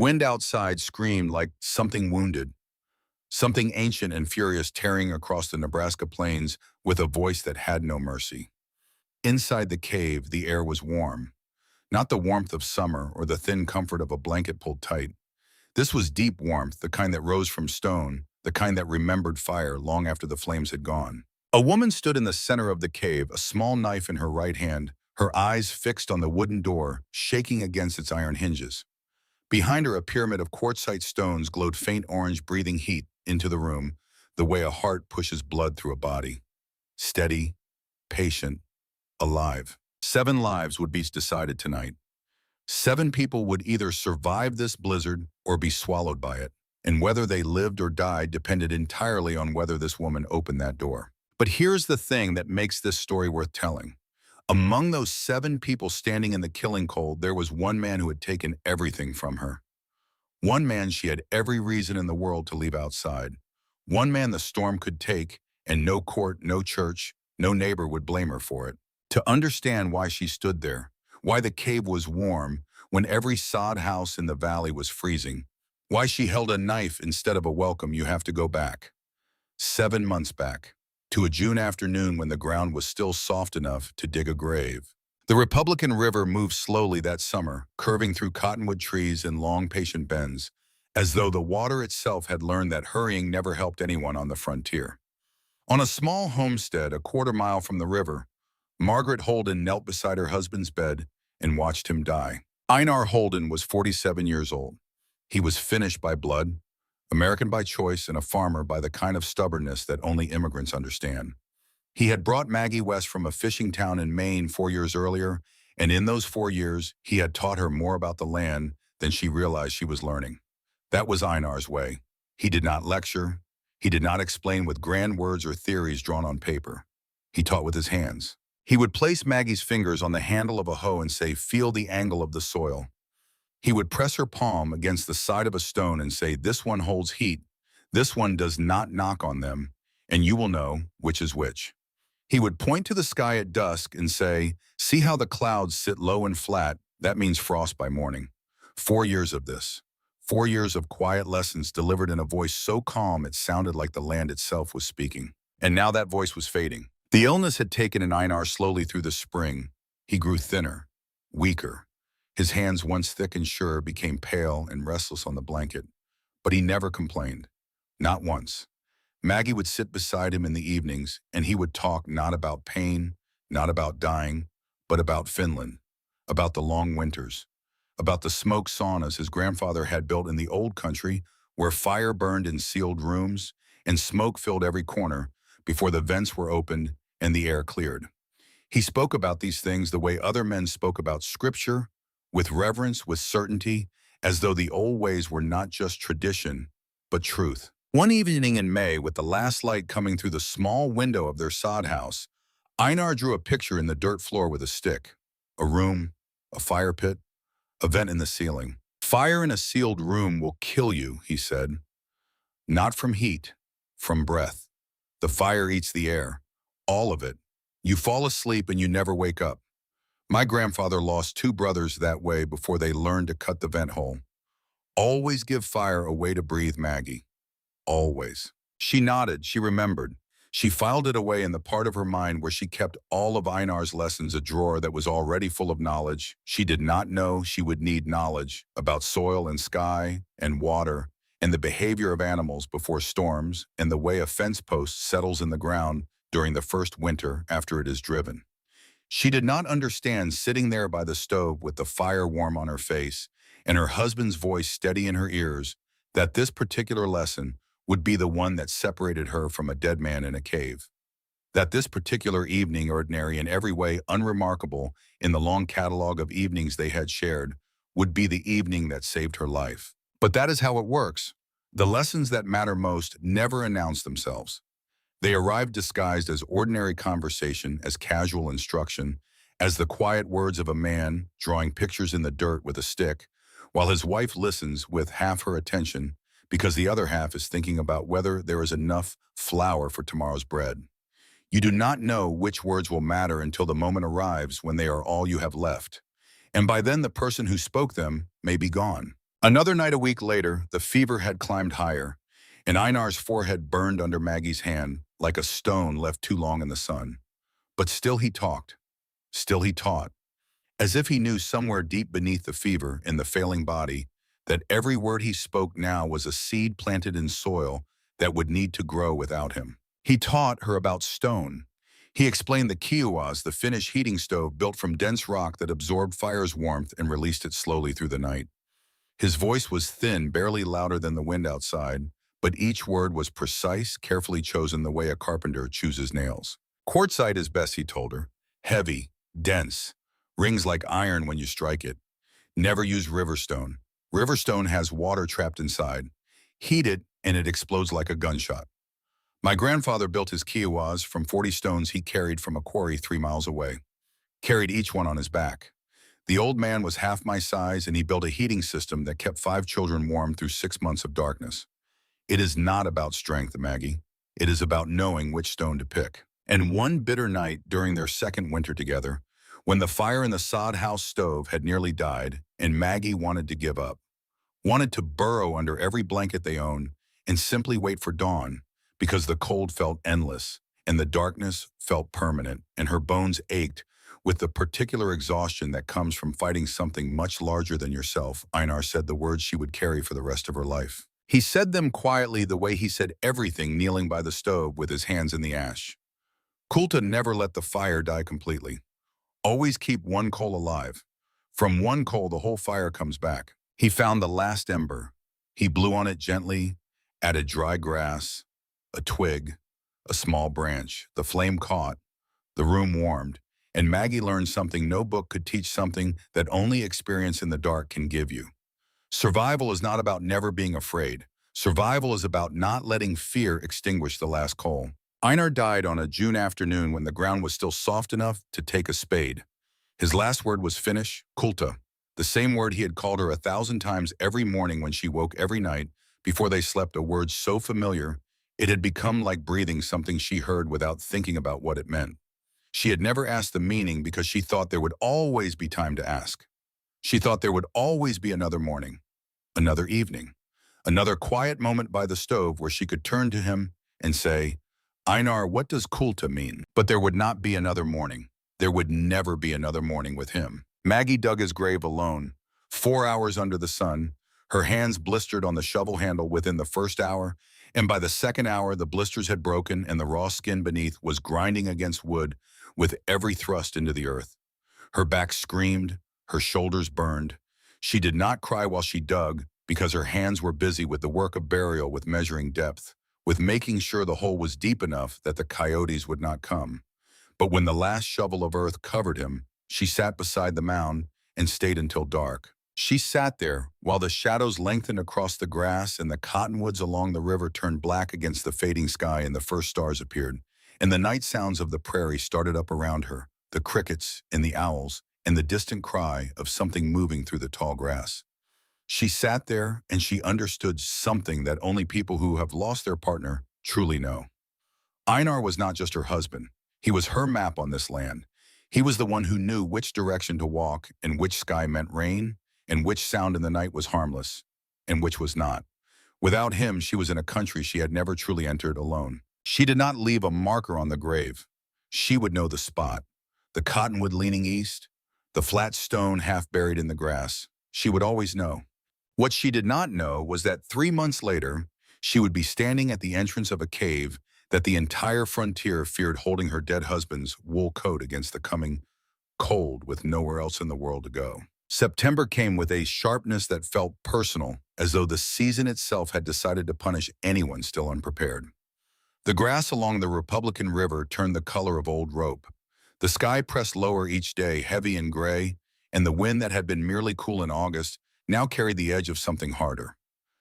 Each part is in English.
wind outside screamed like something wounded, something ancient and furious tearing across the Nebraska plains with a voice that had no mercy. Inside the cave, the air was warm, not the warmth of summer or the thin comfort of a blanket pulled tight. This was deep warmth, the kind that rose from stone, the kind that remembered fire long after the flames had gone. A woman stood in the center of the cave, a small knife in her right hand, her eyes fixed on the wooden door, shaking against its iron hinges. Behind her, a pyramid of quartzite stones glowed faint orange, breathing heat into the room, the way a heart pushes blood through a body. Steady, patient, alive. 7 lives would be decided tonight. 7 people would either survive this blizzard or be swallowed by it, and whether they lived or died depended entirely on whether this woman opened that door. But here's the thing that makes this story worth telling. Among those 7 people standing in the killing cold, there was one man who had taken everything from her. One man she had every reason in the world to leave outside. One man the storm could take, and no court, no church, no neighbor would blame her for it. To understand why she stood there, why the cave was warm when every sod house in the valley was freezing, why she held a knife instead of a welcome, you have to go back. 7 months back, to a June afternoon when the ground was still soft enough to dig a grave. The Republican River moved slowly that summer, curving through cottonwood trees and long, patient bends, as though the water itself had learned that hurrying never helped anyone on the frontier. On a small homestead a quarter-mile from the river, Margaret Holden knelt beside her husband's bed and watched him die. Einar Holden was 47 years old. He was Finnish by blood, American by choice, and a farmer by the kind of stubbornness that only immigrants understand. He had brought Maggie west from a fishing town in Maine 4 years earlier, and in those 4 years, he had taught her more about the land than she realized she was learning. That was Einar's way. He did not lecture. He did not explain with grand words or theories drawn on paper. He taught with his hands. He would place Maggie's fingers on the handle of a hoe and say, "Feel the angle of the soil." He would press her palm against the side of a stone and say, "This one holds heat. This one does not knock on them, and you will know which is which." He would point to the sky at dusk and say, "See how the clouds sit low and flat? That means frost by morning." 4 years of this. 4 years of quiet lessons delivered in a voice so calm it sounded like the land itself was speaking. And now that voice was fading. The illness had taken an Einar slowly through the spring. He grew thinner, weaker. His hands, once thick and sure, became pale and restless on the blanket. But he never complained. Not once. Maggie would sit beside him in the evenings, and he would talk not about pain, not about dying, but about Finland, about the long winters, about the smoke saunas his grandfather had built in the old country where fire burned in sealed rooms and smoke filled every corner before the vents were opened and the air cleared. He spoke about these things the way other men spoke about scripture, with reverence, with certainty, as though the old ways were not just tradition, but truth. One evening in May, with the last light coming through the small window of their sod house, Einar drew a picture in the dirt floor with a stick. A room, a fire pit, a vent in the ceiling. "Fire in a sealed room will kill you," he said. "Not from heat, from breath. The fire eats the air, all of it. You fall asleep and you never wake up. My grandfather lost 2 brothers that way before they learned to cut the vent hole. Always give fire a way to breathe, Maggie. Always." She nodded. She remembered. She filed it away in the part of her mind where she kept all of Einar's lessons, a drawer that was already full of knowledge. She did not know she would need knowledge about soil and sky and water and the behavior of animals before storms and the way a fence post settles in the ground during the first winter after it is driven. She did not understand, sitting there by the stove with the fire warm on her face and her husband's voice steady in her ears, that this particular lesson would be the one that separated her from a dead man in a cave. That this particular evening, ordinary in every way unremarkable in the long catalog of evenings they had shared, would be the evening that saved her life. But that is how it works. The lessons that matter most never announce themselves. They arrive disguised as ordinary conversation, as casual instruction, as the quiet words of a man drawing pictures in the dirt with a stick, while his wife listens with half her attention because the other half is thinking about whether there is enough flour for tomorrow's bread. You do not know which words will matter until the moment arrives when they are all you have left. And by then the person who spoke them may be gone. Another night a week later, the fever had climbed higher, and Einar's forehead burned under Maggie's hand like a stone left too long in the sun. But still he talked. Still he taught, as if he knew somewhere deep beneath the fever in the failing body that every word he spoke now was a seed planted in soil that would need to grow without him. He taught her about stone. He explained the kiuas, the Finnish heating stove built from dense rock that absorbed fire's warmth and released it slowly through the night. His voice was thin, barely louder than the wind outside, but each word was precise, carefully chosen the way a carpenter chooses nails. Quartzite is best, he told her. Heavy, dense, rings like iron when you strike it. Never use riverstone. Riverstone has water trapped inside. Heat it and it explodes like a gunshot. My grandfather built his kiawas from 40 stones he carried from a quarry 3 miles away. Carried each one on his back. The old man was half my size and he built a heating system that kept 5 children warm through 6 months of darkness. It is not about strength, Maggie. It is about knowing which stone to pick. And one bitter night during their second winter together, when the fire in the sod house stove had nearly died and Maggie wanted to give up, wanted to burrow under every blanket they owned and simply wait for dawn, because the cold felt endless and the darkness felt permanent and her bones ached with the particular exhaustion that comes from fighting something much larger than yourself. Einar said the words she would carry for the rest of her life. He said them quietly the way he said everything, kneeling by the stove with his hands in the ash. Kulta never let the fire die completely. Always keep one coal alive. From one coal the whole fire comes back. He found the last ember. He blew on it gently, added dry grass, a twig, a small branch. The flame caught, the room warmed, and Maggie learned something no book could teach, something that only experience in the dark can give you. Survival is not about never being afraid. Survival is about not letting fear extinguish the last coal. Einar died on a June afternoon when the ground was still soft enough to take a spade. His last word was Finnish, kulta, the same word he had called her 1,000 times every morning when she woke every night before they slept, a word so familiar it had become like breathing, something she heard without thinking about what it meant. She had never asked the meaning because she thought there would always be time to ask. She thought there would always be another morning, another evening, another quiet moment by the stove where she could turn to him and say, Einar, what does kulta mean? But there would not be another morning. There would never be another morning with him. Maggie dug his grave alone, 4 hours under the sun, her hands blistered on the shovel handle within the first hour, and by the second hour the blisters had broken and the raw skin beneath was grinding against wood with every thrust into the earth. Her back screamed, her shoulders burned. She did not cry while she dug because her hands were busy with the work of burial, with measuring depth, with making sure the hole was deep enough that the coyotes would not come. But when the last shovel of earth covered him, she sat beside the mound and stayed until dark. She sat there while the shadows lengthened across the grass and the cottonwoods along the river turned black against the fading sky and the first stars appeared, and the night sounds of the prairie started up around her, the crickets and the owls and the distant cry of something moving through the tall grass. She sat there and she understood something that only people who have lost their partner truly know. Einar was not just her husband. He was her map on this land. He was the one who knew which direction to walk and which sky meant rain and which sound in the night was harmless and which was not. Without him, she was in a country she had never truly entered alone. She did not leave a marker on the grave. She would know the spot, the cottonwood leaning east, the flat stone half buried in the grass. She would always know. What she did not know was that 3 months later, she would be standing at the entrance of a cave that the entire frontier feared, holding her dead husband's wool coat against the coming cold with nowhere else in the world to go. September came with a sharpness that felt personal, as though the season itself had decided to punish anyone still unprepared. The grass along the Republican River turned the color of old rope. The sky pressed lower each day, heavy and gray, and the wind that had been merely cool in August now carried the edge of something harder,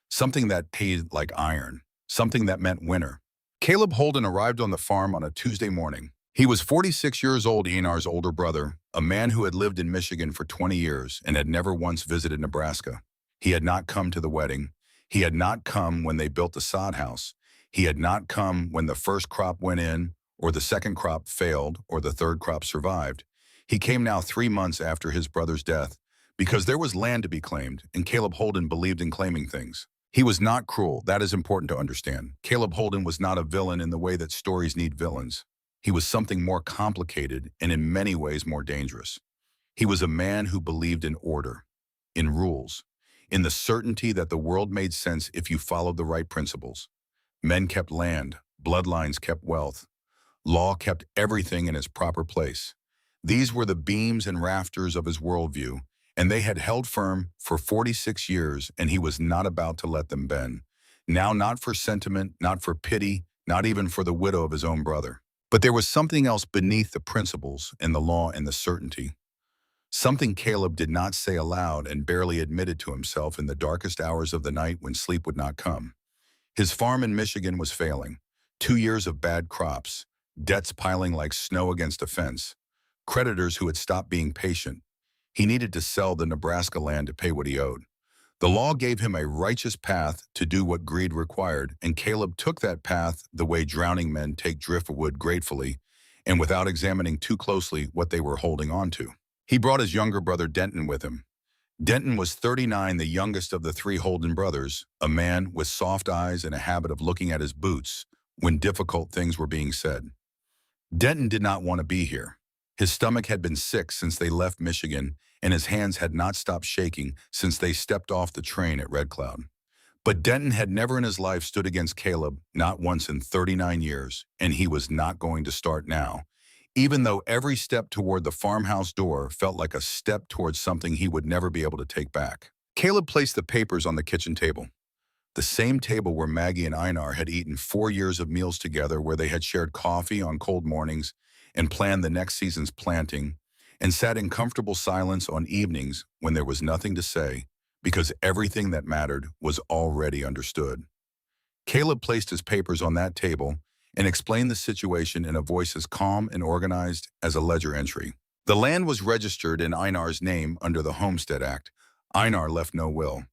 something that paid like iron, something that meant winter. Caleb Holden arrived on the farm on a Tuesday morning. He was 46 years old, Einar's older brother, a man who had lived in Michigan for 20 years and had never once visited Nebraska. He had not come to the wedding. He had not come when they built the sod house. He had not come when the first crop went in, or the second crop failed, or the third crop survived. He came now 3 months after his brother's death, Because there was land to be claimed, and Caleb Holden believed in claiming things. He was not cruel. That is important to understand. Caleb Holden was not a villain in the way that stories need villains. He was something more complicated and in many ways more dangerous. He was a man who believed in order, in rules, in the certainty that the world made sense if you followed the right principles. Men kept land, bloodlines kept wealth, law kept everything in its proper place. These were the beams and rafters of his worldview, and they had held firm for 46 years, and he was not about to let them bend. Now, not for sentiment, not for pity, not even for the widow of his own brother. But there was something else beneath the principles and the law and the certainty. Something Caleb did not say aloud and barely admitted to himself in the darkest hours of the night when sleep would not come. His farm in Michigan was failing. 2 years of bad crops, debts piling like snow against a fence, creditors who had stopped being patient. He needed to sell the Nebraska land to pay what he owed. The law gave him a righteous path to do what greed required, and Caleb took that path the way drowning men take driftwood gratefully and without examining too closely what they were holding on to. He brought his younger brother Denton with him. Denton was 39, the youngest of the 3 Holden brothers, a man with soft eyes and a habit of looking at his boots when difficult things were being said. Denton did not want to be here. His stomach had been sick since they left Michigan, and his hands had not stopped shaking since they stepped off the train at Red Cloud. But Denton had never in his life stood against Caleb, not once in 39 years, and he was not going to start now, even though every step toward the farmhouse door felt like a step towards something he would never be able to take back. Caleb placed the papers on the kitchen table, the same table where Maggie and Einar had eaten 4 years of meals together, where they had shared coffee on cold mornings and planned the next season's planting, and sat in comfortable silence on evenings when there was nothing to say, because everything that mattered was already understood. Caleb placed his papers on that table and explained the situation in a voice as calm and organized as a ledger entry. The land was registered in Einar's name under the Homestead Act. Einar left no will.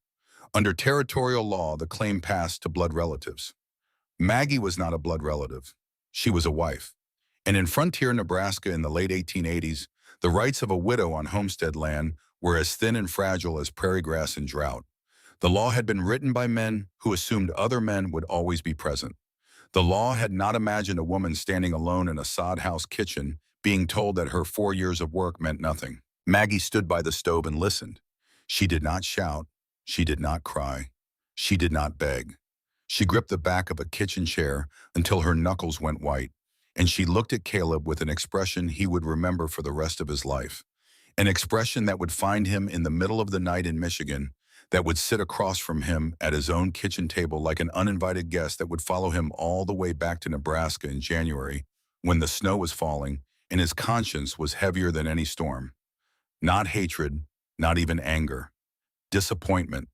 Under territorial law, the claim passed to blood relatives. Maggie was not a blood relative. She was a wife. And in frontier Nebraska in the late 1880s, the rights of a widow on homestead land were as thin and fragile as prairie grass in drought. The law had been written by men who assumed other men would always be present. The law had not imagined a woman standing alone in a sod house kitchen being told that her 4 years of work meant nothing. Maggie stood by the stove and listened. She did not shout. She did not cry. She did not beg. She gripped the back of a kitchen chair until her knuckles went white, and she looked at Caleb with an expression he would remember for the rest of his life. An expression that would find him in the middle of the night in Michigan, that would sit across from him at his own kitchen table like an uninvited guest, that would follow him all the way back to Nebraska in January when the snow was falling and his conscience was heavier than any storm. Not hatred, not even anger. Disappointment.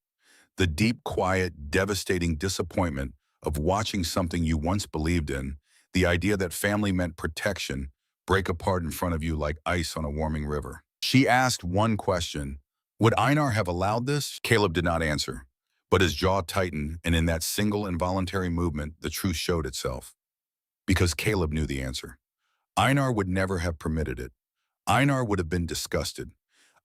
The deep, quiet, devastating disappointment of watching something you once believed in, the idea that family meant protection, break apart in front of you like ice on a warming river. She asked one question. Would Einar have allowed this? Caleb did not answer, but his jaw tightened, and in that single involuntary movement, the truth showed itself. Because Caleb knew the answer. Einar would never have permitted it. Einar would have been disgusted.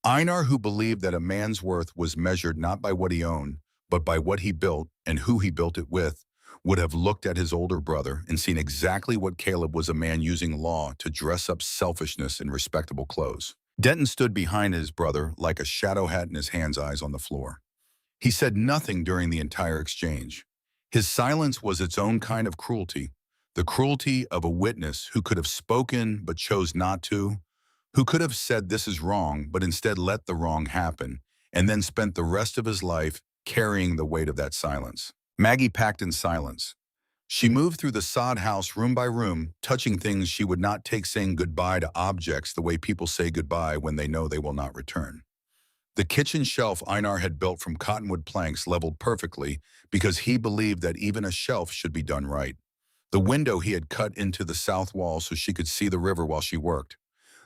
Einar, who believed that a man's worth was measured not by what he owned, but by what he built and who he built it with, would have looked at his older brother and seen exactly what Caleb was: a man using law to dress up selfishness in respectable clothes. Denton stood behind his brother like a shadow hat in his hand's eyes on the floor. He said nothing during the entire exchange. His silence was its own kind of cruelty, the cruelty of a witness who could have spoken but chose not to, who could have said this is wrong but instead let the wrong happen, and then spent the rest of his life carrying the weight of that silence. Maggie packed in silence. She moved through the sod house room by room, touching things she would not take, saying goodbye to objects the way people say goodbye when they know they will not return. The kitchen shelf Einar had built from cottonwood planks leveled perfectly because he believed that even a shelf should be done right. The window he had cut into the south wall so she could see the river while she worked.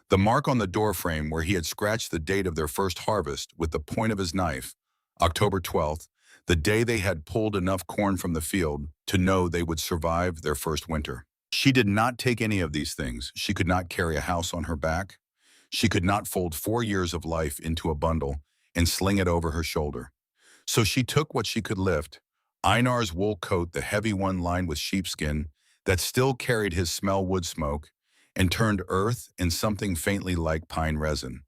The mark on the doorframe where he had scratched the date of their first harvest with the point of his knife, October 12th, the day they had pulled enough corn from the field to know they would survive their first winter. She did not take any of these things. She could not carry a house on her back. She could not fold 4 years of life into a bundle, and sling it over her shoulder. So she took what she could lift, Einar's wool coat, the heavy one lined with sheepskin that still carried his smell wood smoke, and turned earth and something faintly like pine resin.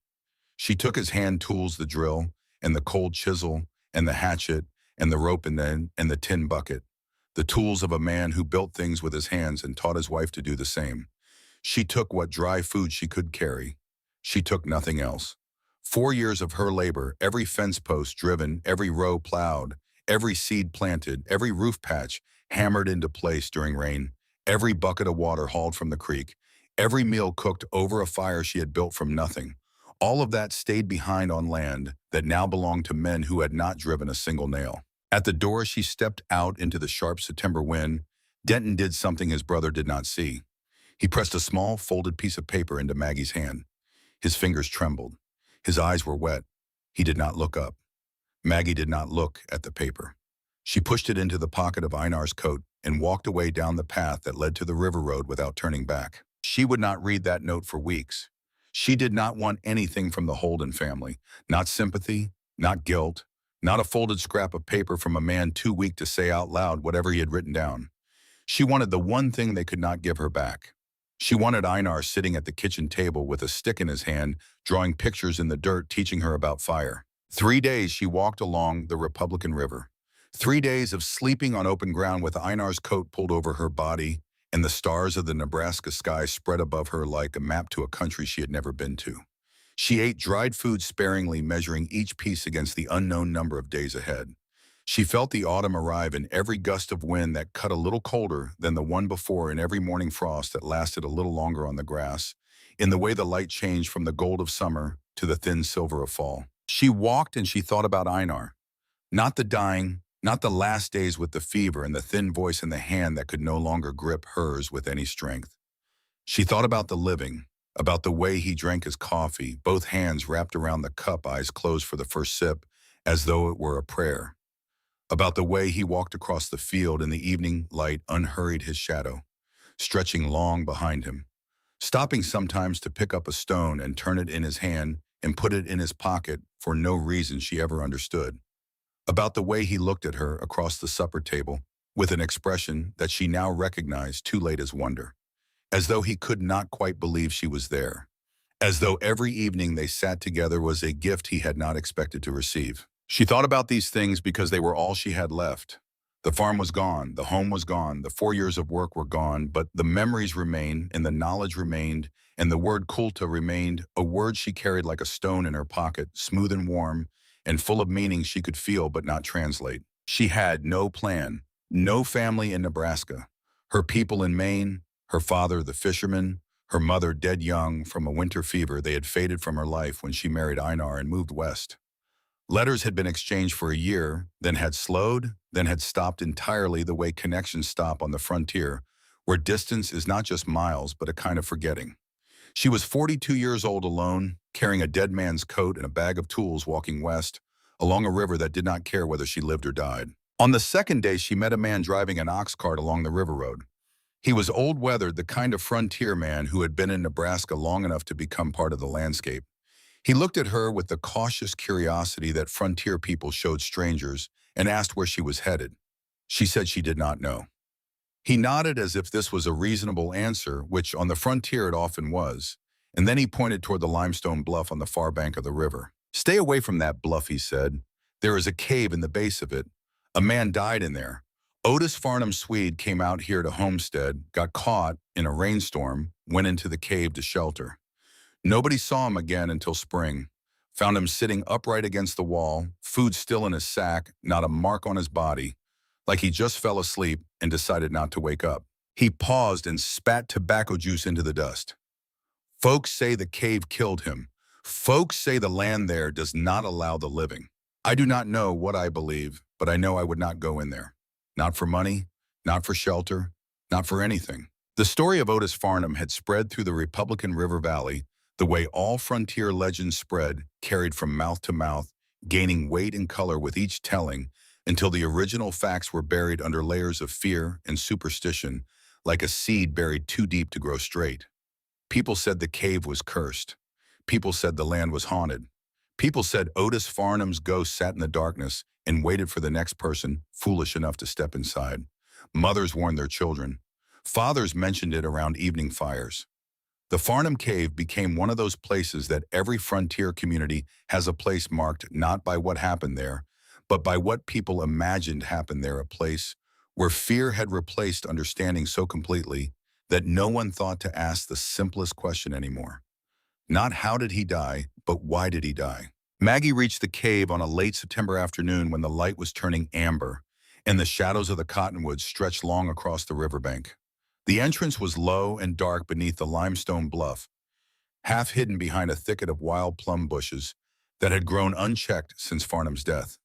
She took his hand tools, the drill, and the cold chisel, and the hatchet, and the rope and the tin bucket, the tools of a man who built things with his hands and taught his wife to do the same. She took what dry food she could carry. She took nothing else. 4 years of her labor, every fence post driven, every row plowed, every seed planted, every roof patch hammered into place during rain, every bucket of water hauled from the creek, every meal cooked over a fire she had built from nothing. All of that stayed behind on land that now belonged to men who had not driven a single nail. At the door, she stepped out into the sharp September wind. Denton did something his brother did not see. He pressed a small, folded piece of paper into Maggie's hand. His fingers trembled. His eyes were wet. He did not look up. Maggie did not look at the paper. She pushed it into the pocket of Einar's coat and walked away down the path that led to the river road without turning back. She would not read that note for weeks. She did not want anything from the Holden family. Not sympathy, not guilt, not a folded scrap of paper from a man too weak to say out loud whatever he had written down. She wanted the one thing they could not give her back. She wanted Einar sitting at the kitchen table with a stick in his hand, drawing pictures in the dirt, teaching her about fire. 3 days she walked along the Republican River. 3 days of sleeping on open ground with Einar's coat pulled over her body and the stars of the Nebraska sky spread above her like a map to a country she had never been to. She ate dried food sparingly, measuring each piece against the unknown number of days ahead. She felt the autumn arrive in every gust of wind that cut a little colder than the one before, in every morning frost that lasted a little longer on the grass, in the way the light changed from the gold of summer to the thin silver of fall. She walked and she thought about Einar. Not the dying, not the last days with the fever and the thin voice in the hand that could no longer grip hers with any strength. She thought about the living, about the way he drank his coffee, both hands wrapped around the cup, eyes closed for the first sip, as though it were a prayer. About the way he walked across the field in the evening light, unhurried, his shadow, stretching long behind him, stopping sometimes to pick up a stone and turn it in his hand and put it in his pocket for no reason she ever understood. About the way he looked at her across the supper table with an expression that she now recognized too late as wonder, as though he could not quite believe she was there, as though every evening they sat together was a gift he had not expected to receive. She thought about these things because they were all she had left. The farm was gone, the home was gone, the 4 years of work were gone, but the memories remained, and the knowledge remained, and the word kulta remained, a word she carried like a stone in her pocket, smooth and warm, and full of meaning she could feel but not translate. She had no plan, no family in Nebraska. Her people in Maine, her father the fisherman, her mother dead young from a winter fever. They had faded from her life when she married Einar and moved west. Letters had been exchanged for a year, then had slowed, then had stopped entirely, the way connections stop on the frontier, where distance is not just miles but a kind of forgetting. She was 42 years old, alone, carrying a dead man's coat and a bag of tools, walking west, along a river that did not care whether she lived or died. On the second day, she met a man driving an ox cart along the river road. He was old weathered, the kind of frontier man who had been in Nebraska long enough to become part of the landscape. He looked at her with the cautious curiosity that frontier people showed strangers and asked where she was headed. She said she did not know. He nodded as if this was a reasonable answer, which on the frontier it often was, and then he pointed toward the limestone bluff on the far bank of the river. "Stay away from that bluff," he said. "There is a cave in the base of it. A man died in there. Otis Farnham Swede came out here to homestead, got caught in a rainstorm, went into the cave to shelter. Nobody saw him again until spring. Found him sitting upright against the wall, food still in his sack, not a mark on his body, like he just fell asleep and decided not to wake up." He paused and spat tobacco juice into the dust. "Folks say the cave killed him. Folks say the land there does not allow the living. I do not know what I believe, but I know I would not go in there. Not for money, not for shelter, not for anything." The story of Otis Farnham had spread through the Republican River Valley the way all frontier legends spread, carried from mouth to mouth, gaining weight and color with each telling, until the original facts were buried under layers of fear and superstition, like a seed buried too deep to grow straight. People said the cave was cursed. People said the land was haunted. People said Otis Farnham's ghost sat in the darkness and waited for the next person foolish enough to step inside. Mothers warned their children. Fathers mentioned it around evening fires. The Farnham Cave became one of those places that every frontier community has a place marked not by what happened there, but by what people imagined happened there, a place where fear had replaced understanding so completely that no one thought to ask the simplest question anymore. Not how did he die, but why did he die? Maggie reached the cave on a late September afternoon when the light was turning amber, and the shadows of the cottonwoods stretched long across the riverbank. The entrance was low and dark beneath the limestone bluff, half hidden behind a thicket of wild plum bushes that had grown unchecked since Farnham's death.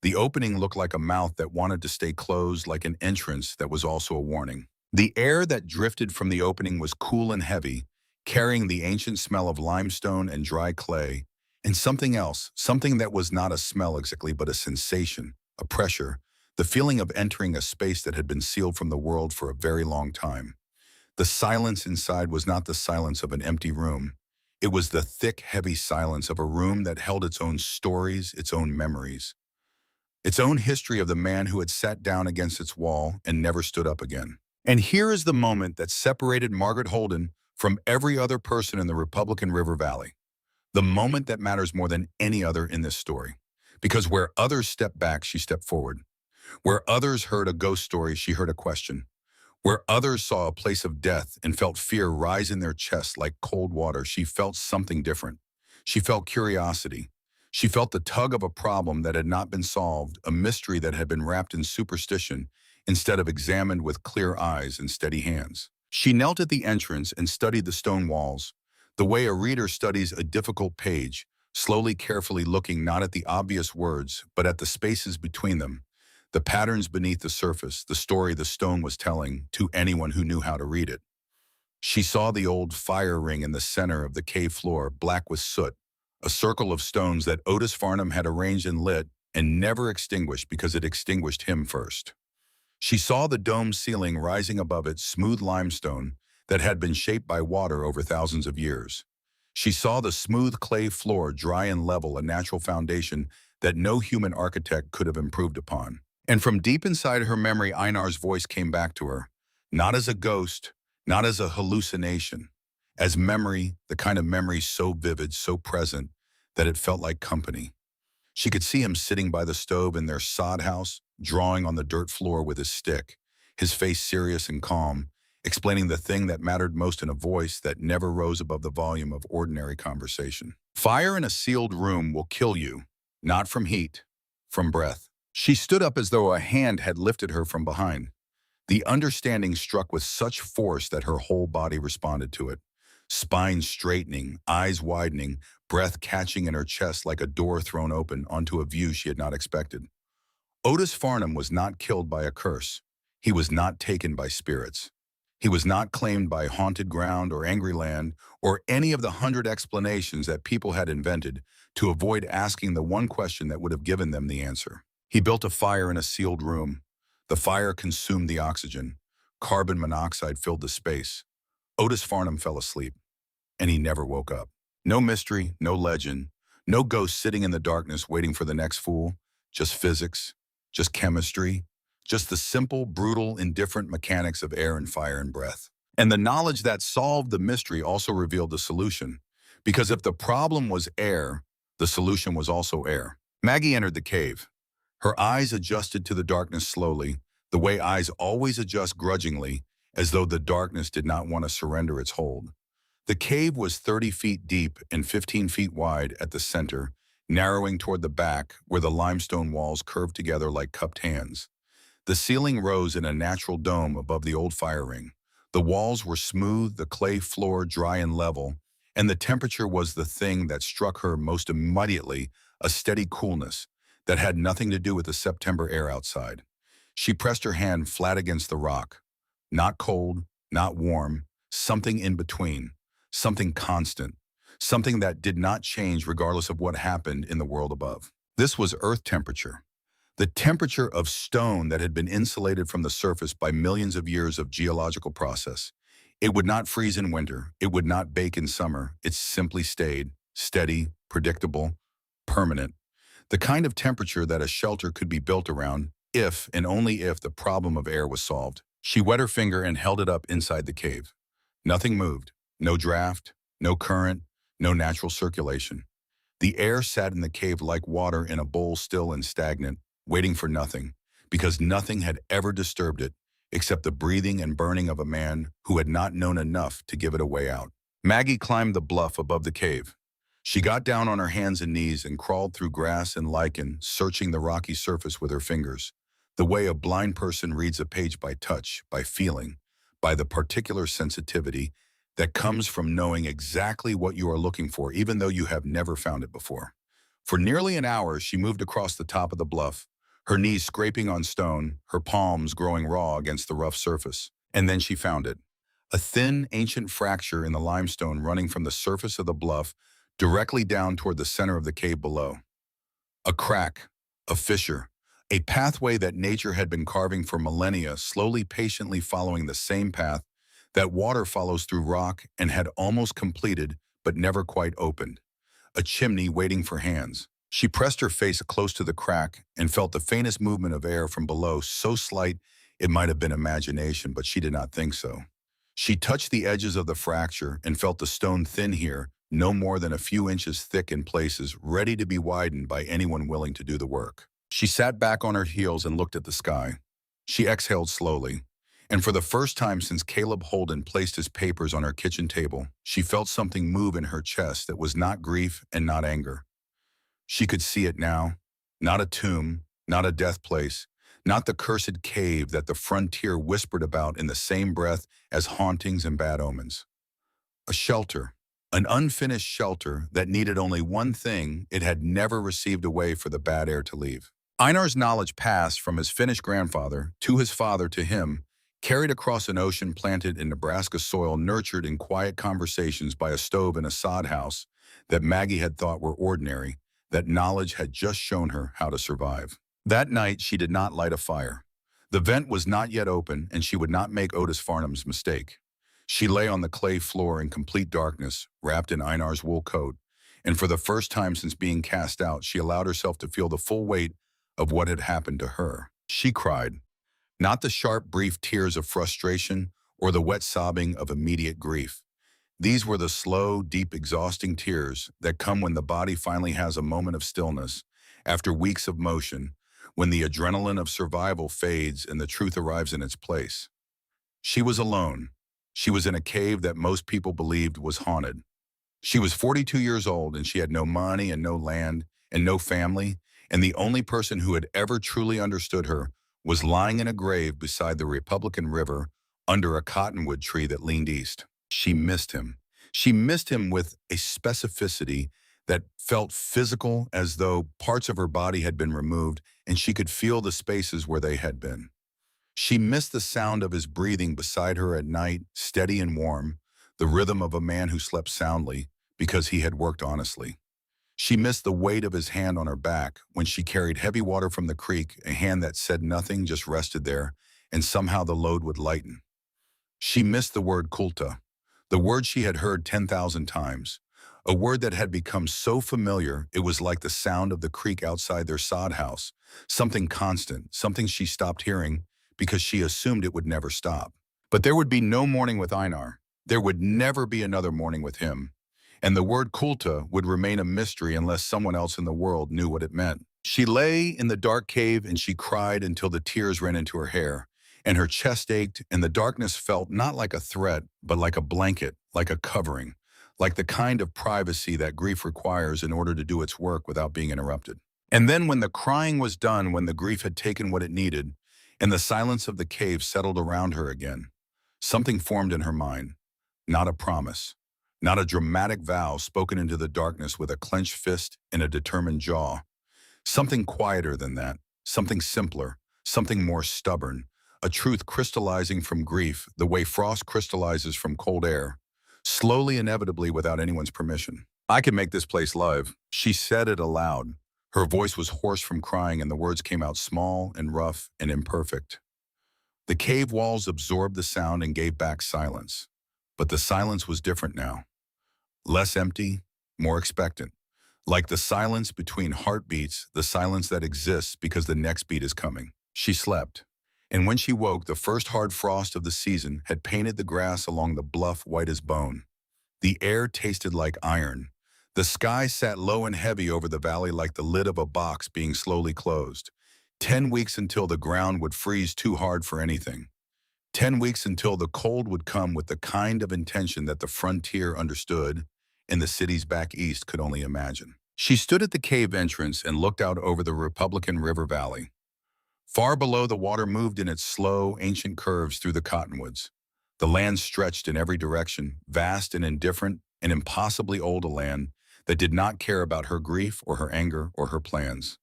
The opening looked like a mouth that wanted to stay closed, like an entrance that was also a warning. The air that drifted from the opening was cool and heavy, carrying the ancient smell of limestone and dry clay, and something else, something that was not a smell exactly, but a sensation, a pressure, the feeling of entering a space that had been sealed from the world for a very long time. The silence inside was not the silence of an empty room. It was the thick, heavy silence of a room that held its own stories, its own memories, its own history of the man who had sat down against its wall and never stood up again. And here is the moment that separated Margaret Holden from every other person in the Republican River Valley. The moment that matters more than any other in this story. Because where others stepped back, she stepped forward. Where others heard a ghost story, she heard a question. Where others saw a place of death and felt fear rise in their chest like cold water, she felt something different. She felt curiosity. She felt the tug of a problem that had not been solved, a mystery that had been wrapped in superstition instead of examined with clear eyes and steady hands. She knelt at the entrance and studied the stone walls, the way a reader studies a difficult page, slowly, carefully looking not at the obvious words, but at the spaces between them, the patterns beneath the surface, the story the stone was telling to anyone who knew how to read it. She saw the old fire ring in the center of the cave floor, black with soot, a circle of stones that Otis Farnham had arranged and lit and never extinguished because it extinguished him first. She saw the dome ceiling rising above it, smooth limestone that had been shaped by water over thousands of years. She saw the smooth clay floor, dry and level, a natural foundation that no human architect could have improved upon. And from deep inside her memory, Einar's voice came back to her, not as a ghost, not as a hallucination, as memory, the kind of memory so vivid, so present, that it felt like company. She could see him sitting by the stove in their sod house, drawing on the dirt floor with his stick, his face serious and calm, explaining the thing that mattered most in a voice that never rose above the volume of ordinary conversation. Fire in a sealed room will kill you, not from heat, from breath. She stood up as though a hand had lifted her from behind. The understanding struck with such force that her whole body responded to it. Spine straightening, eyes widening, breath catching in her chest like a door thrown open onto a view she had not expected. Otis Farnham was not killed by a curse. He was not taken by spirits. He was not claimed by haunted ground or angry land or any of the 100 explanations that people had invented to avoid asking the one question that would have given them the answer. He built a fire in a sealed room. The fire consumed the oxygen. Carbon monoxide filled the space. Otis Farnham fell asleep, and he never woke up. No mystery, no legend, no ghost sitting in the darkness waiting for the next fool, just physics, just chemistry, just the simple, brutal, indifferent mechanics of air and fire and breath. And the knowledge that solved the mystery also revealed the solution, because if the problem was air, the solution was also air. Maggie entered the cave. Her eyes adjusted to the darkness slowly, the way eyes always adjust grudgingly, as though the darkness did not want to surrender its hold. The cave was 30 feet deep and 15 feet wide at the center, narrowing toward the back where the limestone walls curved together like cupped hands. The ceiling rose in a natural dome above the old fire ring. The walls were smooth, the clay floor dry and level, and the temperature was the thing that struck her most immediately, a steady coolness that had nothing to do with the September air outside. She pressed her hand flat against the rock. Not cold, not warm, something in between, something constant, something that did not change regardless of what happened in the world above. This was earth temperature, the temperature of stone that had been insulated from the surface by millions of years of geological process. It would not freeze in winter, it would not bake in summer, it simply stayed, steady, predictable, permanent. The kind of temperature that a shelter could be built around if and only if the problem of air was solved. She wet her finger and held it up inside the cave. Nothing moved. No draft, no current, no natural circulation. The air sat in the cave like water in a bowl, still and stagnant, waiting for nothing, because nothing had ever disturbed it except the breathing and burning of a man who had not known enough to give it a way out. Maggie climbed the bluff above the cave. She got down on her hands and knees and crawled through grass and lichen, searching the rocky surface with her fingers, the way a blind person reads a page by touch, by feeling, by the particular sensitivity that comes from knowing exactly what you are looking for, even though you have never found it before. For nearly an hour, she moved across the top of the bluff, her knees scraping on stone, her palms growing raw against the rough surface. And then she found it. A thin, ancient fracture in the limestone running from the surface of the bluff directly down toward the center of the cave below. A crack, a fissure, a pathway that nature had been carving for millennia, slowly, patiently following the same path that water follows through rock, and had almost completed but never quite opened. A chimney waiting for hands. She pressed her face close to the crack and felt the faintest movement of air from below, so slight it might have been imagination, but she did not think so. She touched the edges of the fracture and felt the stone thin here, no more than a few inches thick in places, ready to be widened by anyone willing to do the work. She sat back on her heels and looked at the sky. She exhaled slowly, and for the first time since Caleb Holden placed his papers on her kitchen table, she felt something move in her chest that was not grief and not anger. She could see it now. Not a tomb, not a death place, not the cursed cave that the frontier whispered about in the same breath as hauntings and bad omens. A shelter, an unfinished shelter that needed only one thing it had never received, a way for the bad air to leave. Einar's knowledge passed from his Finnish grandfather to his father to him, carried across an ocean, planted in Nebraska soil, nurtured in quiet conversations by a stove in a sod house that Maggie had thought were ordinary. That knowledge had just shown her how to survive. That night, she did not light a fire. The vent was not yet open, and she would not make Otis Farnham's mistake. She lay on the clay floor in complete darkness, wrapped in Einar's wool coat, and for the first time since being cast out, she allowed herself to feel the full weight of what had happened to her. She cried, not the sharp, brief tears of frustration or the wet sobbing of immediate grief. These were the slow, deep, exhausting tears that come when the body finally has a moment of stillness, after weeks of motion, when the adrenaline of survival fades and the truth arrives in its place. She was alone. She was in a cave that most people believed was haunted. She was 42 years old, and she had no money and no land and no family, and the only person who had ever truly understood her was lying in a grave beside the Republican River under a cottonwood tree that leaned east. She missed him. She missed him with a specificity that felt physical, as though parts of her body had been removed and she could feel the spaces where they had been. She missed the sound of his breathing beside her at night, steady and warm, the rhythm of a man who slept soundly because he had worked honestly. She missed the weight of his hand on her back when she carried heavy water from the creek, a hand that said nothing, just rested there, and somehow the load would lighten. She missed the word kulta, the word she had heard 10,000 times, a word that had become so familiar it was like the sound of the creek outside their sod house, something constant, something she stopped hearing because she assumed it would never stop. But there would be no morning with Einar. There would never be another morning with him. And the word kulta would remain a mystery unless someone else in the world knew what it meant. She lay in the dark cave and she cried until the tears ran into her hair, and her chest ached, and the darkness felt not like a threat, but like a blanket, like a covering, like the kind of privacy that grief requires in order to do its work without being interrupted. And then when the crying was done, when the grief had taken what it needed, and the silence of the cave settled around her again, something formed in her mind, not a promise, not a dramatic vow spoken into the darkness with a clenched fist and a determined jaw. Something quieter than that, something simpler, something more stubborn, a truth crystallizing from grief the way frost crystallizes from cold air, slowly, inevitably, without anyone's permission. I can make this place live. She said it aloud. Her voice was hoarse from crying, and the words came out small and rough and imperfect. The cave walls absorbed the sound and gave back silence. But the silence was different now. Less empty, more expectant. Like the silence between heartbeats, the silence that exists because the next beat is coming. She slept. And when she woke, the first hard frost of the season had painted the grass along the bluff white as bone. The air tasted like iron. The sky sat low and heavy over the valley like the lid of a box being slowly closed. 10 weeks until the ground would freeze too hard for anything. 10 weeks until the cold would come with the kind of intention that the frontier understood and the cities back east could only imagine. She stood at the cave entrance and looked out over the Republican River Valley. Far below, the water moved in its slow, ancient curves through the cottonwoods. The land stretched in every direction, vast and indifferent, and impossibly old, a land that did not care about her grief or her anger or her plans.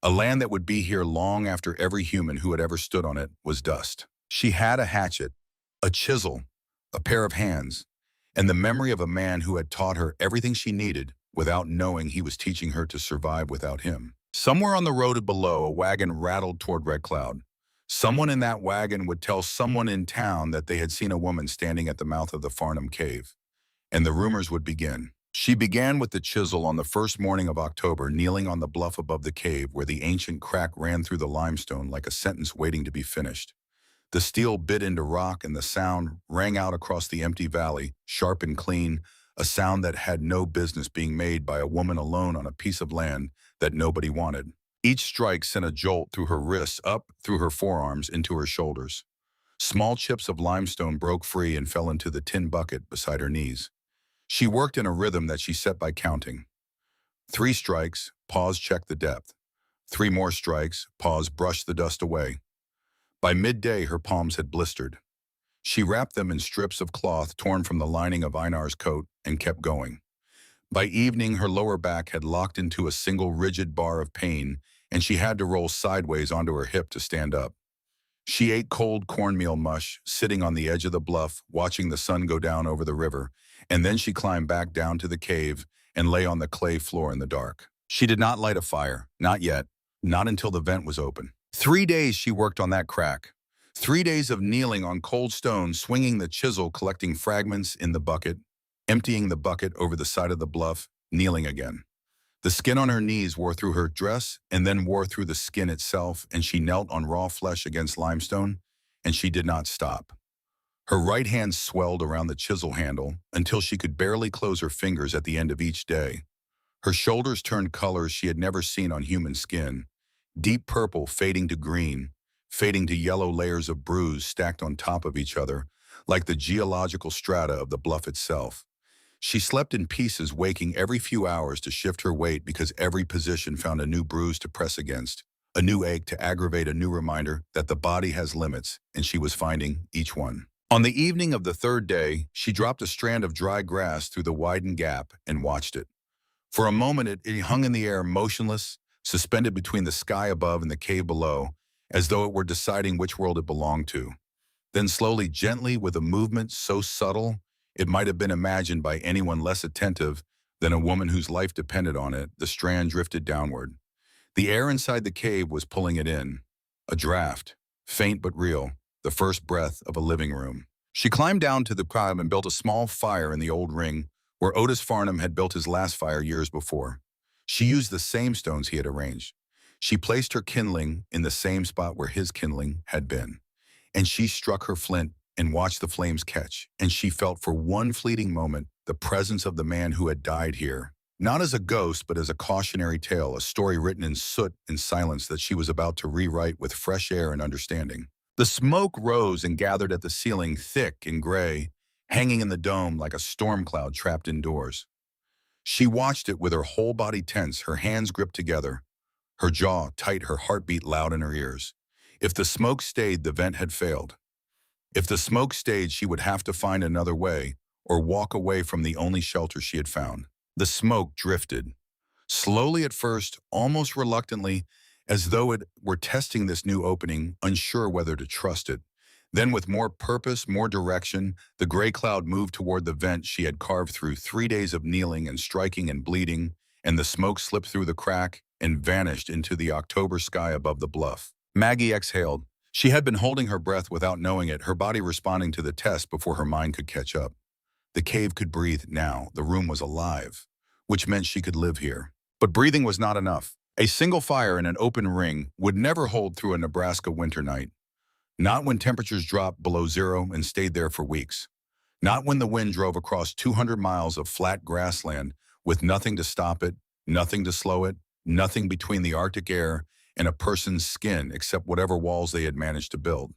A land that would be here long after every human who had ever stood on it was dust. She had a hatchet, a chisel, a pair of hands, and the memory of a man who had taught her everything she needed without knowing he was teaching her to survive without him. Somewhere on the road below, a wagon rattled toward Red Cloud. Someone in that wagon would tell someone in town that they had seen a woman standing at the mouth of the Farnham Cave, and the rumors would begin. She began with the chisel on the first morning of October, kneeling on the bluff above the cave where the ancient crack ran through the limestone like a sentence waiting to be finished. The steel bit into rock and the sound rang out across the empty valley, sharp and clean, a sound that had no business being made by a woman alone on a piece of land that nobody wanted. Each strike sent a jolt through her wrists, up through her forearms, into her shoulders. Small chips of limestone broke free and fell into the tin bucket beside her knees. She worked in a rhythm that she set by counting. 3 strikes, pause, check the depth. 3 more strikes, pause, brush the dust away. By midday, her palms had blistered. She wrapped them in strips of cloth torn from the lining of Einar's coat and kept going. By evening, her lower back had locked into a single rigid bar of pain, and she had to roll sideways onto her hip to stand up. She ate cold cornmeal mush, sitting on the edge of the bluff, watching the sun go down over the river, and then she climbed back down to the cave and lay on the clay floor in the dark. She did not light a fire, not yet, not until the vent was open. 3 days she worked on that crack. 3 days of kneeling on cold stone, swinging the chisel, collecting fragments in the bucket, emptying the bucket over the side of the bluff, kneeling again. The skin on her knees wore through her dress and then wore through the skin itself, and she knelt on raw flesh against limestone, and she did not stop. Her right hand swelled around the chisel handle until she could barely close her fingers at the end of each day. Her shoulders turned colors she had never seen on human skin, deep purple fading to green, fading to yellow layers of bruise stacked on top of each other, like the geological strata of the bluff itself. She slept in pieces, waking every few hours to shift her weight because every position found a new bruise to press against, a new ache to aggravate, a new reminder that the body has limits, and she was finding each one. On the evening of the 3rd day, she dropped a strand of dry grass through the widened gap and watched it. For a moment, it hung in the air, motionless, suspended between the sky above and the cave below, as though it were deciding which world it belonged to. Then slowly, gently, with a movement so subtle, it might have been imagined by anyone less attentive than a woman whose life depended on it, the strand drifted downward. The air inside the cave was pulling it in. A draft, faint but real, the first breath of a living room. She climbed down to the cave and built a small fire in the old ring where Otis Farnham had built his last fire years before. She used the same stones he had arranged. She placed her kindling in the same spot where his kindling had been. And she struck her flint and watched the flames catch, and she felt for one fleeting moment the presence of the man who had died here. Not as a ghost, but as a cautionary tale, a story written in soot and silence that she was about to rewrite with fresh air and understanding. The smoke rose and gathered at the ceiling, thick and gray, hanging in the dome like a storm cloud trapped indoors. She watched it with her whole body tense, her hands gripped together, her jaw tight, her heartbeat loud in her ears. If the smoke stayed, the vent had failed. If the smoke stayed, she would have to find another way or walk away from the only shelter she had found. The smoke drifted, slowly at first, almost reluctantly, as though it were testing this new opening, unsure whether to trust it. Then with more purpose, more direction, the gray cloud moved toward the vent she had carved through 3 days of kneeling and striking and bleeding, and the smoke slipped through the crack and vanished into the October sky above the bluff. Maggie exhaled. She had been holding her breath without knowing it, her body responding to the test before her mind could catch up. The cave could breathe now. The room was alive. which meant she could live here. But breathing was not enough. A single fire in an open ring would never hold through a Nebraska winter night. Not when temperatures dropped below zero and stayed there for weeks. Not when the wind drove across 200 miles of flat grassland with nothing to stop it, nothing to slow it, nothing between the Arctic air and a person's skin except whatever walls they had managed to build.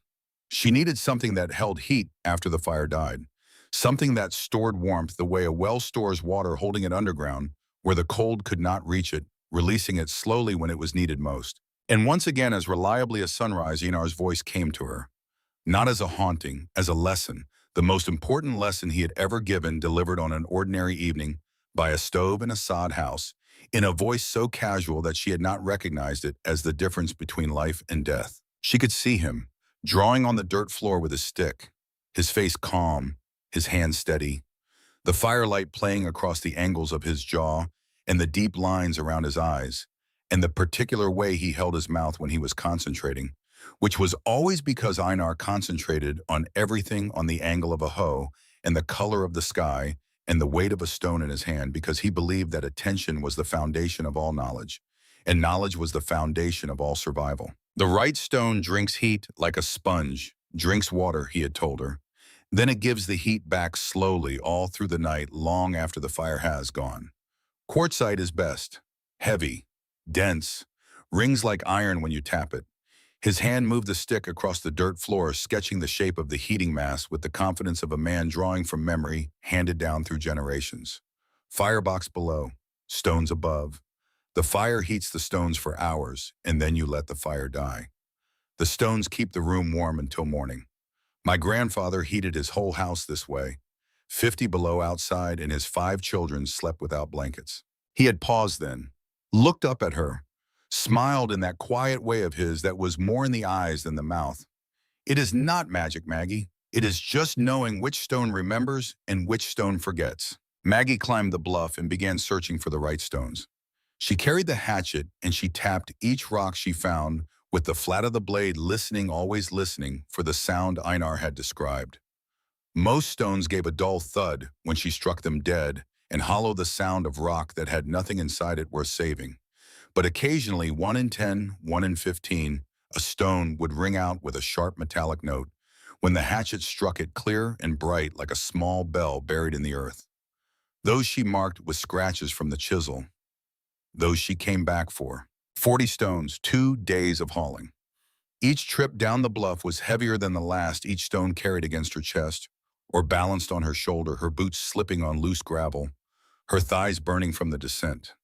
She needed something that held heat after the fire died. Something that stored warmth the way a well stores water, holding it underground, where the cold could not reach it, releasing it slowly when it was needed most. And once again, as reliably as sunrise, Einar's voice came to her. Not as a haunting, as a lesson, the most important lesson he had ever given, delivered on an ordinary evening by a stove in a sod house, in a voice so casual that she had not recognized it as the difference between life and death. She could see him, drawing on the dirt floor with his stick, his face calm, his hand steady, the firelight playing across the angles of his jaw and the deep lines around his eyes, and the particular way he held his mouth when he was concentrating, which was always because Einar concentrated on everything, on the angle of a hoe and the color of the sky and the weight of a stone in his hand, because he believed that attention was the foundation of all knowledge, and knowledge was the foundation of all survival. The right stone drinks heat like a sponge, drinks water, he had told her. Then it gives the heat back slowly all through the night, long after the fire has gone. Quartzite is best. Heavy, dense, rings like iron when you tap it. His hand moved the stick across the dirt floor, sketching the shape of the heating mass with the confidence of a man drawing from memory handed down through generations. Firebox below, stones above. The fire heats the stones for hours, and then you let the fire die. The stones keep the room warm until morning. My grandfather heated his whole house this way. 50 below outside, and his 5 children slept without blankets. He had paused then, looked up at her, smiled in that quiet way of his that was more in the eyes than the mouth. It is not magic, Maggie. It is just knowing which stone remembers and which stone forgets. Maggie climbed the bluff and began searching for the right stones. She carried the hatchet and she tapped each rock she found with the flat of the blade, listening, always listening for the sound Einar had described. Most stones gave a dull thud when she struck them dead, and hollow the sound of rock that had nothing inside it worth saving. But occasionally, 1 in 10, 1 in 15, a stone would ring out with a sharp metallic note when the hatchet struck it, clear and bright like a small bell buried in the earth. Those she marked with scratches from the chisel. Those she came back for. 40 stones, 2 days of hauling. Each trip down the bluff was heavier than the last, each stone carried against her chest or balanced on her shoulder, her boots slipping on loose gravel, her thighs burning from the descent.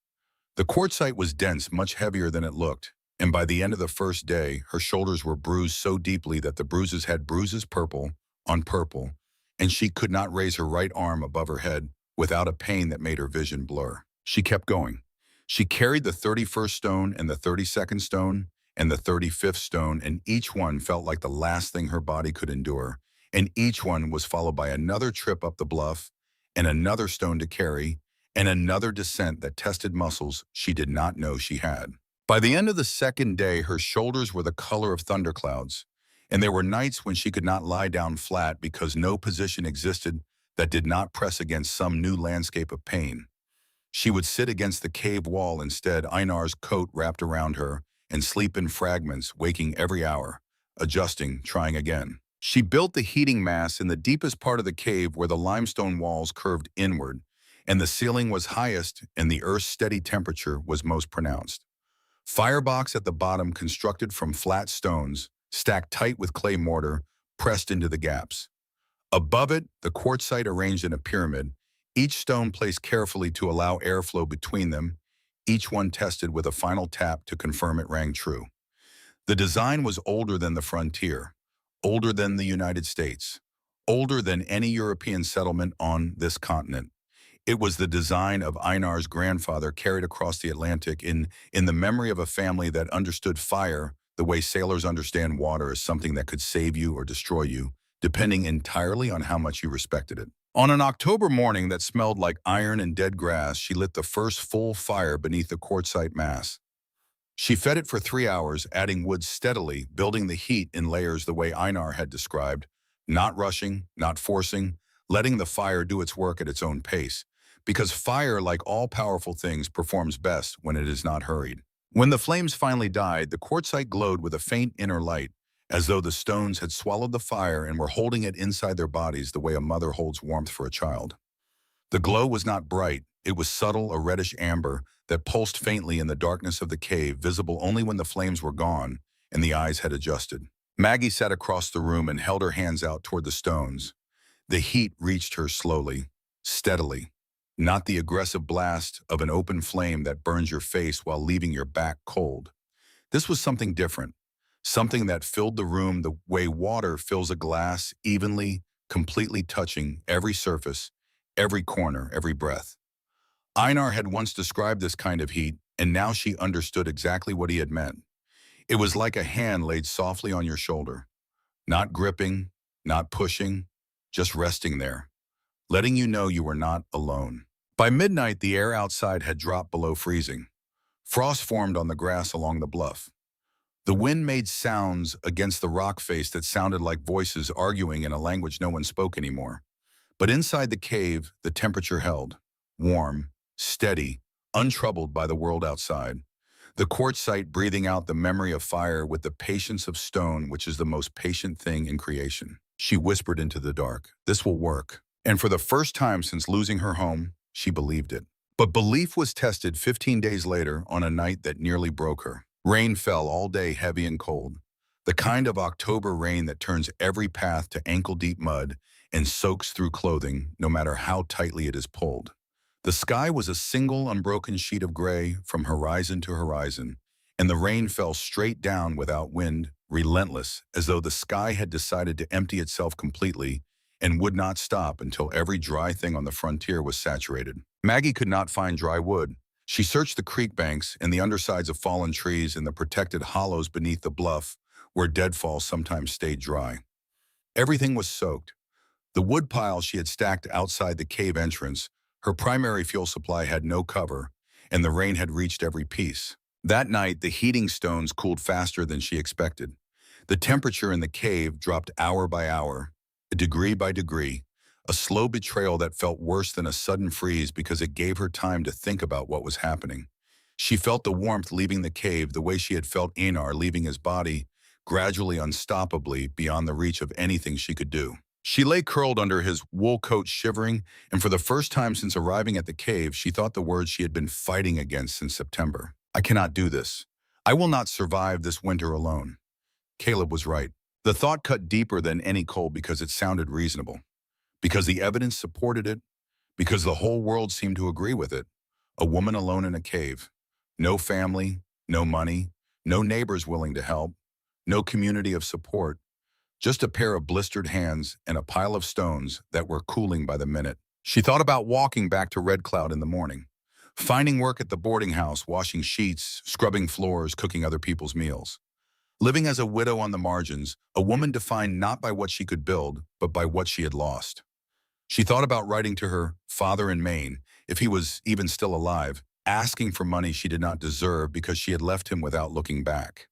The quartzite was dense, much heavier than it looked, and by the end of the first day, her shoulders were bruised so deeply that the bruises had bruises purple on purple, and she could not raise her right arm above her head without a pain that made her vision blur. She kept going. She carried the 31st stone and the 32nd stone and the 35th stone, and each one felt like the last thing her body could endure, and each one was followed by another trip up the bluff and another stone to carry, and another descent that tested muscles she did not know she had. By the end of the second day, her shoulders were the color of thunderclouds, and there were nights when she could not lie down flat because no position existed that did not press against some new landscape of pain. She would sit against the cave wall instead, Einar's coat wrapped around her, and sleep in fragments, waking every hour, adjusting, trying again. She built the heating mass in the deepest part of the cave where the limestone walls curved inward, and the ceiling was highest and the earth's steady temperature was most pronounced. Firebox at the bottom, constructed from flat stones, stacked tight with clay mortar, pressed into the gaps. Above it, the quartzite arranged in a pyramid, each stone placed carefully to allow airflow between them, each one tested with a final tap to confirm it rang true. The design was older than the frontier, older than the United States, older than any European settlement on this continent. It was the design of Einar's grandfather, carried across the Atlantic in the memory of a family that understood fire the way sailors understand water, as something that could save you or destroy you, depending entirely on how much you respected it. On an October morning that smelled like iron and dead grass, she lit the first full fire beneath the quartzite mass. She fed it for 3 hours, adding wood steadily, building the heat in layers the way Einar had described, not rushing, not forcing, letting the fire do its work at its own pace, because fire, like all powerful things, performs best when it is not hurried. When the flames finally died, the quartzite glowed with a faint inner light, as though the stones had swallowed the fire and were holding it inside their bodies the way a mother holds warmth for a child. The glow was not bright, it was subtle, a reddish amber that pulsed faintly in the darkness of the cave, visible only when the flames were gone and the eyes had adjusted. Maggie sat across the room and held her hands out toward the stones. The heat reached her slowly, steadily, not the aggressive blast of an open flame that burns your face while leaving your back cold. This was something different, something that filled the room the way water fills a glass, evenly, completely touching every surface, every corner, every breath. Einar had once described this kind of heat, and now she understood exactly what he had meant. It was like a hand laid softly on your shoulder, not gripping, not pushing, just resting there, letting you know you were not alone. By midnight, the air outside had dropped below freezing. Frost formed on the grass along the bluff. The wind made sounds against the rock face that sounded like voices arguing in a language no one spoke anymore. But inside the cave, the temperature held, warm, steady, untroubled by the world outside. The quartzite breathing out the memory of fire with the patience of stone, which is the most patient thing in creation. She whispered into the dark, "This will work." And for the first time since losing her home, she believed it. But belief was tested 15 days later on a night that nearly broke her. Rain fell all day, heavy and cold. The kind of October rain that turns every path to ankle-deep mud and soaks through clothing, no matter how tightly it is pulled. The sky was a single unbroken sheet of gray from horizon to horizon, and the rain fell straight down without wind, relentless, as though the sky had decided to empty itself completely and would not stop until every dry thing on the frontier was saturated. Maggie could not find dry wood. She searched the creek banks and the undersides of fallen trees and the protected hollows beneath the bluff, where deadfalls sometimes stayed dry. Everything was soaked. The wood pile she had stacked outside the cave entrance, her primary fuel supply, had no cover, and the rain had reached every piece. That night, the heating stones cooled faster than she expected. The temperature in the cave dropped hour by hour, degree by degree, a slow betrayal that felt worse than a sudden freeze because it gave her time to think about what was happening. She felt the warmth leaving the cave the way she had felt Einar leaving his body, gradually, unstoppably, beyond the reach of anything she could do. She lay curled under his wool coat, shivering, and for the first time since arriving at the cave, she thought the words she had been fighting against since September. "I cannot do this. I will not survive this winter alone." Caleb was right. The thought cut deeper than any cold because it sounded reasonable, because the evidence supported it, because the whole world seemed to agree with it. A woman alone in a cave. No family, no money, no neighbors willing to help, no community of support. Just a pair of blistered hands and a pile of stones that were cooling by the minute. She thought about walking back to Red Cloud in the morning, finding work at the boarding house, washing sheets, scrubbing floors, cooking other people's meals. Living as a widow on the margins, a woman defined not by what she could build, but by what she had lost. She thought about writing to her father in Maine, if he was even still alive, asking for money she did not deserve because she had left him without looking back.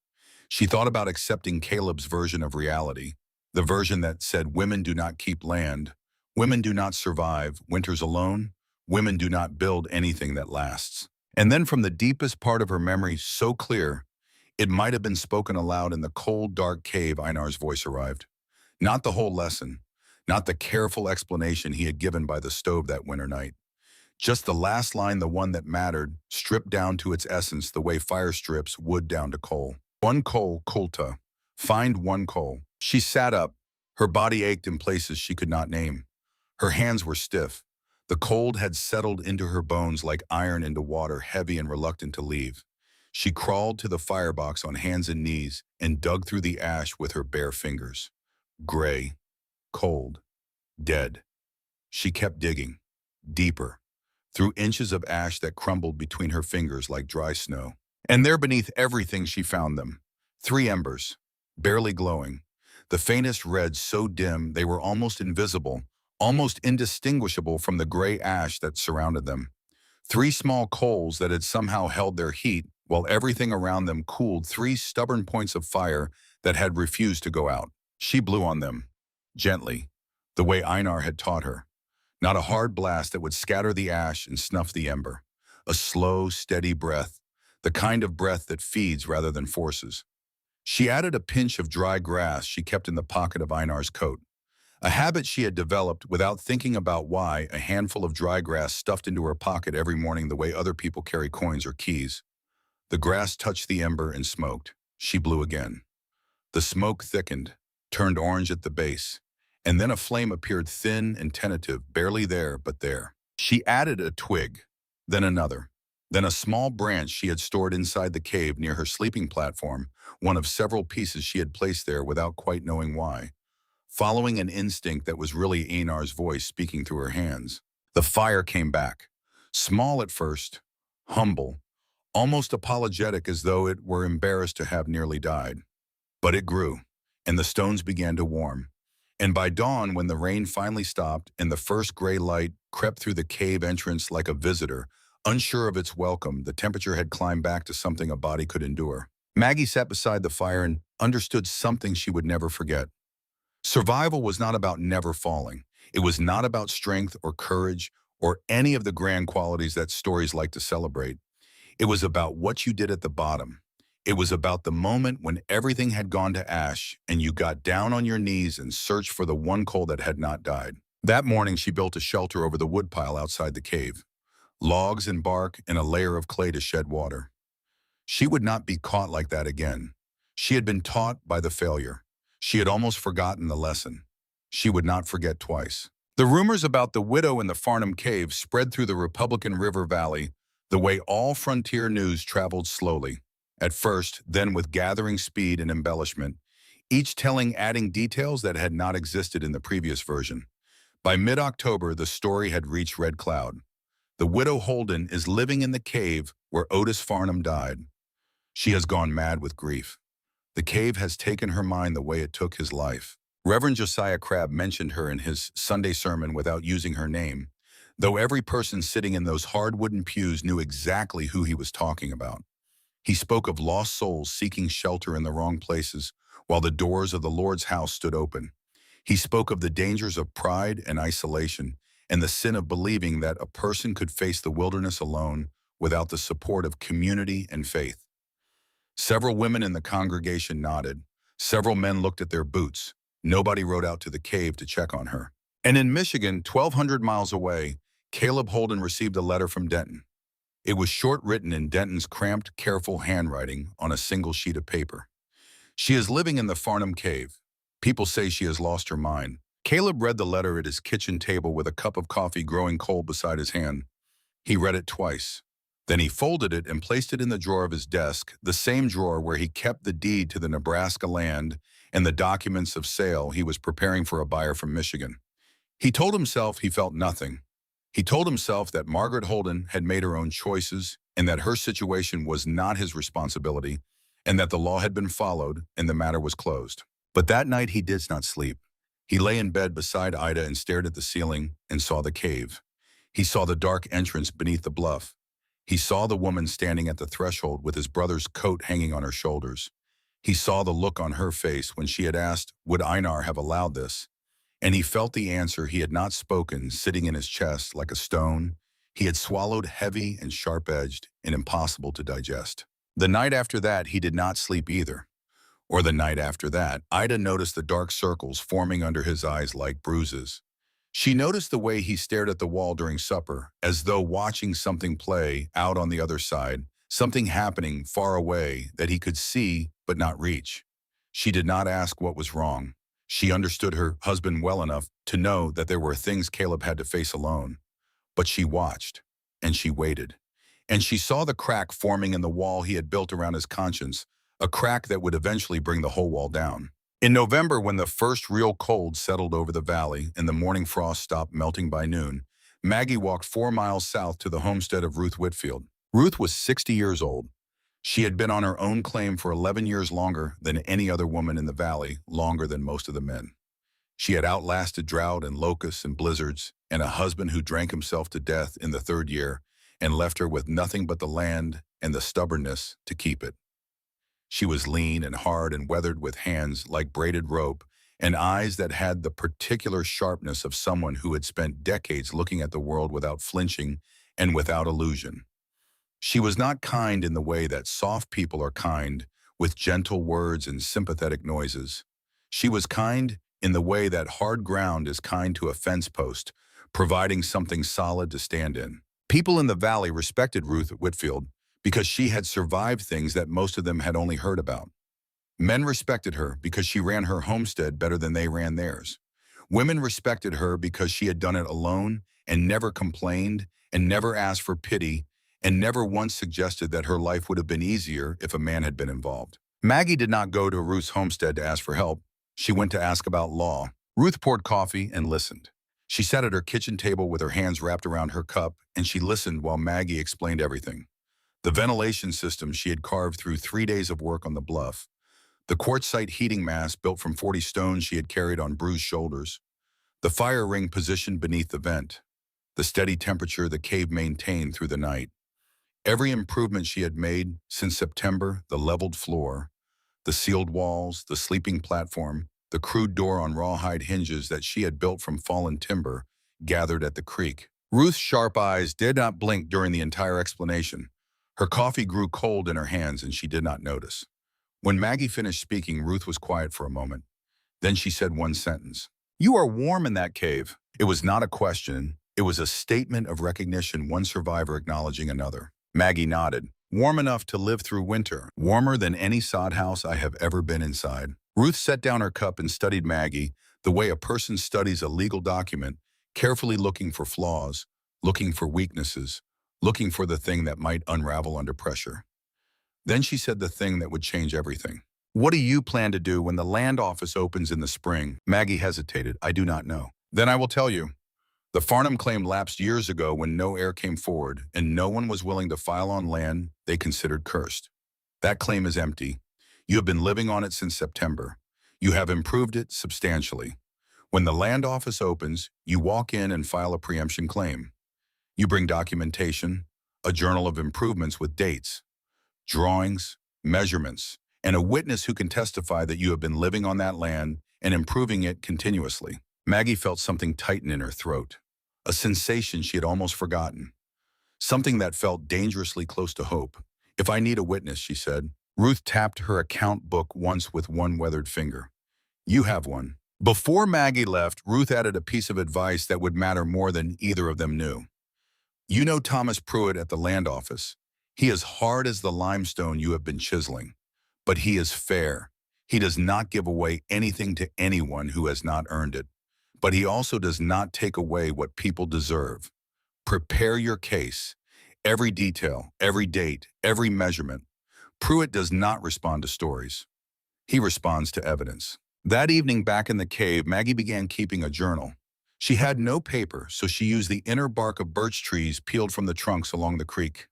She thought about accepting Caleb's version of reality, the version that said women do not keep land, women do not survive winters alone, women do not build anything that lasts. And then from the deepest part of her memory, so clear, it might have been spoken aloud in the cold, dark cave, Einar's voice arrived. Not the whole lesson, not the careful explanation he had given by the stove that winter night. Just the last line, the one that mattered, stripped down to its essence the way fire strips wood down to coal. One coal, kulta. Find one coal. She sat up. Her body ached in places she could not name. Her hands were stiff. The cold had settled into her bones like iron into water, heavy and reluctant to leave. She crawled to the firebox on hands and knees and dug through the ash with her bare fingers. Gray, cold, dead. She kept digging, deeper, through inches of ash that crumbled between her fingers like dry snow. And there beneath everything she found them. 3 embers, barely glowing, the faintest red so dim they were almost invisible, almost indistinguishable from the gray ash that surrounded them. 3 small coals that had somehow held their heat while everything around them cooled. 3 stubborn points of fire that had refused to go out. She blew on them, gently, the way Einar had taught her. Not a hard blast that would scatter the ash and snuff the ember. A slow, steady breath, the kind of breath that feeds rather than forces. She added a pinch of dry grass she kept in the pocket of Einar's coat, a habit she had developed without thinking about why, a handful of dry grass stuffed into her pocket every morning the way other people carry coins or keys. The grass touched the ember and smoked. She blew again. The smoke thickened, turned orange at the base, and then a flame appeared thin and tentative, barely there but there. She added a twig, then another, then a small branch she had stored inside the cave near her sleeping platform, one of several pieces she had placed there without quite knowing why, following an instinct that was really Einar's voice speaking through her hands. The fire came back, small at first, humble, almost apologetic as though it were embarrassed to have nearly died. But it grew, and the stones began to warm. And by dawn, when the rain finally stopped and the first gray light crept through the cave entrance like a visitor, unsure of its welcome, the temperature had climbed back to something a body could endure. Maggie sat beside the fire and understood something she would never forget. Survival was not about never falling. It was not about strength or courage or any of the grand qualities that stories like to celebrate. It was about what you did at the bottom. It was about the moment when everything had gone to ash and you got down on your knees and searched for the one coal that had not died. That morning, she built a shelter over the woodpile outside the cave. Logs and bark and a layer of clay to shed water. She would not be caught like that again. She had been taught by the failure. She had almost forgotten the lesson. She would not forget twice. The rumors about the widow in the Farnham Cave spread through the Republican River Valley the way all frontier news traveled slowly. At first, then with gathering speed and embellishment, each telling adding details that had not existed in the previous version. By mid-October, the story had reached Red Cloud. The widow Holden is living in the cave where Otis Farnham died. She has gone mad with grief. The cave has taken her mind the way it took his life. Reverend Josiah Crabb mentioned her in his Sunday sermon without using her name, though every person sitting in those hard wooden pews knew exactly who he was talking about. He spoke of lost souls seeking shelter in the wrong places while the doors of the Lord's house stood open. He spoke of the dangers of pride and isolation and the sin of believing that a person could face the wilderness alone without the support of community and faith. Several women in the congregation nodded. Several men looked at their boots. Nobody rode out to the cave to check on her. And in Michigan, 1,200 miles away, Caleb Holden received a letter from Denton. It was short, written in Denton's cramped, careful handwriting on a single sheet of paper. She is living in the Farnham Cave. People say she has lost her mind. Caleb read the letter at his kitchen table with a cup of coffee growing cold beside his hand. He read it twice. Then he folded it and placed it in the drawer of his desk, the same drawer where he kept the deed to the Nebraska land and the documents of sale he was preparing for a buyer from Michigan. He told himself he felt nothing. He told himself that Margaret Holden had made her own choices and that her situation was not his responsibility and that the law had been followed and the matter was closed. But that night he did not sleep. He lay in bed beside Ida and stared at the ceiling and saw the cave. He saw the dark entrance beneath the bluff. He saw the woman standing at the threshold with his brother's coat hanging on her shoulders. He saw the look on her face when she had asked, would Einar have allowed this? And he felt the answer he had not spoken sitting in his chest like a stone he had swallowed, heavy and sharp-edged and impossible to digest. The night after that, he did not sleep either. Or the night after that, Ida noticed the dark circles forming under his eyes like bruises. She noticed the way he stared at the wall during supper, as though watching something play out on the other side, something happening far away that he could see but not reach. She did not ask what was wrong. She understood her husband well enough to know that there were things Caleb had to face alone. But she watched, and she waited. And she saw the crack forming in the wall he had built around his conscience, a crack that would eventually bring the whole wall down. In November, when the first real cold settled over the valley and the morning frost stopped melting by noon, Maggie walked 4 miles south to the homestead of Ruth Whitfield. Ruth was 60 years old. She had been on her own claim for 11 years longer than any other woman in the valley, longer than most of the men. She had outlasted drought and locusts and blizzards, and a husband who drank himself to death in the 3rd year and left her with nothing but the land and the stubbornness to keep it. She was lean and hard and weathered with hands like braided rope and eyes that had the particular sharpness of someone who had spent decades looking at the world without flinching and without illusion. She was not kind in the way that soft people are kind, with gentle words and sympathetic noises. She was kind in the way that hard ground is kind to a fence post, providing something solid to stand in. People in the valley respected Ruth Whitfield because she had survived things that most of them had only heard about. Men respected her because she ran her homestead better than they ran theirs. Women respected her because she had done it alone and never complained and never asked for pity and never once suggested that her life would have been easier if a man had been involved. Maggie did not go to Ruth's homestead to ask for help. She went to ask about law. Ruth poured coffee and listened. She sat at her kitchen table with her hands wrapped around her cup, and she listened while Maggie explained everything. The ventilation system she had carved through 3 days of work on the bluff. The quartzite heating mass built from 40 stones she had carried on bruised shoulders. The fire ring positioned beneath the vent. The steady temperature the cave maintained through the night. Every improvement she had made since September, the leveled floor, the sealed walls, the sleeping platform, the crude door on rawhide hinges that she had built from fallen timber, gathered at the creek. Ruth's sharp eyes did not blink during the entire explanation. Her coffee grew cold in her hands and she did not notice. When Maggie finished speaking, Ruth was quiet for a moment. Then she said one sentence. "You are warm in that cave." It was not a question. It was a statement of recognition, one survivor acknowledging another. Maggie nodded. "Warm enough to live through winter. Warmer than any sod house I have ever been inside." Ruth set down her cup and studied Maggie the way a person studies a legal document, carefully looking for flaws, looking for weaknesses, looking for the thing that might unravel under pressure. Then she said the thing that would change everything. "What do you plan to do when the land office opens in the spring?" Maggie hesitated. "I do not know." "Then I will tell you. The Farnham claim lapsed years ago when no heir came forward and no one was willing to file on land they considered cursed. That claim is empty. You have been living on it since September. You have improved it substantially. When the land office opens, you walk in and file a preemption claim. You bring documentation, a journal of improvements with dates, drawings, measurements, and a witness who can testify that you have been living on that land and improving it continuously." Maggie felt something tighten in her throat, a sensation she had almost forgotten, something that felt dangerously close to hope. "If I need a witness," she said. Ruth tapped her account book once with one weathered finger. "You have one." Before Maggie left, Ruth added a piece of advice that would matter more than either of them knew. "You know Thomas Pruitt at the land office. He is hard as the limestone you have been chiseling, but he is fair. He does not give away anything to anyone who has not earned it, but he also does not take away what people deserve. Prepare your case. Every detail, every date, every measurement. Pruitt does not respond to stories. He responds to evidence." That evening back in the cave, Maggie began keeping a journal. She had no paper, so she used the inner bark of birch trees peeled from the trunks along the creek.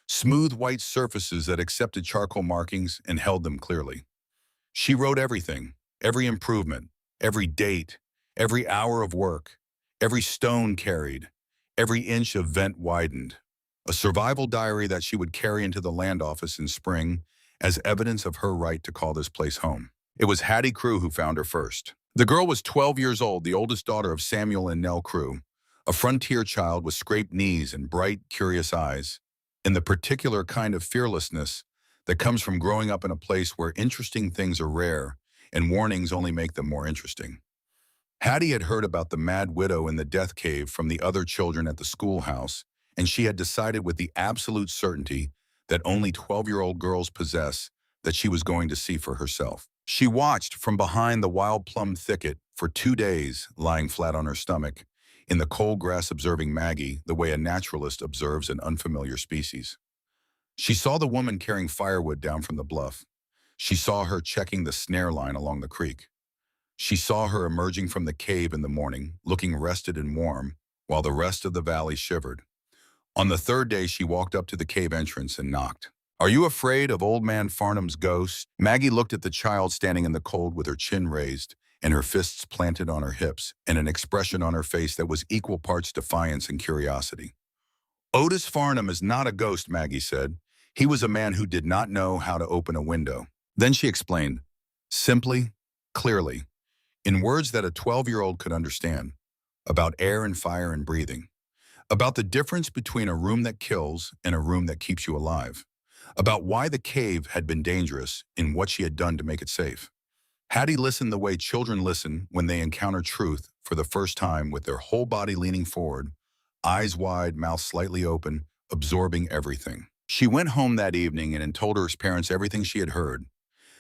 Smooth white surfaces that accepted charcoal markings and held them clearly. She wrote everything, every improvement, every date, every hour of work, every stone carried, every inch of vent widened. A survival diary that she would carry into the land office in spring as evidence of her right to call this place home. It was Hattie Crew who found her first. The girl was 12 years old, the oldest daughter of Samuel and Nell Crew, a frontier child with scraped knees and bright, curious eyes, and the particular kind of fearlessness that comes from growing up in a place where interesting things are rare and warnings only make them more interesting. Hattie had heard about the mad widow in the death cave from the other children at the schoolhouse, and she had decided with the absolute certainty that only 12-year-old girls possess that she was going to see for herself. She watched from behind the wild plum thicket for 2 days, lying flat on her stomach, in the cold grass observing Maggie the way a naturalist observes an unfamiliar species. She saw the woman carrying firewood down from the bluff. She saw her checking the snare line along the creek. She saw her emerging from the cave in the morning, looking rested and warm, while the rest of the valley shivered. On the 3rd day, she walked up to the cave entrance and knocked. "Are you afraid of old man Farnham's ghost?" Maggie looked at the child standing in the cold with her chin raised and her fists planted on her hips and an expression on her face that was equal parts defiance and curiosity. "Otis Farnham is not a ghost," Maggie said. "He was a man who did not know how to open a window." Then she explained, simply, clearly. in words that a 12-year-old could understand, about air and fire and breathing, about the difference between a room that kills and a room that keeps you alive, about why the cave had been dangerous and what she had done to make it safe. Hattie listened the way children listen when they encounter truth for the first time, with their whole body leaning forward, eyes wide, mouth slightly open, absorbing everything. She went home that evening and told her parents everything she had heard.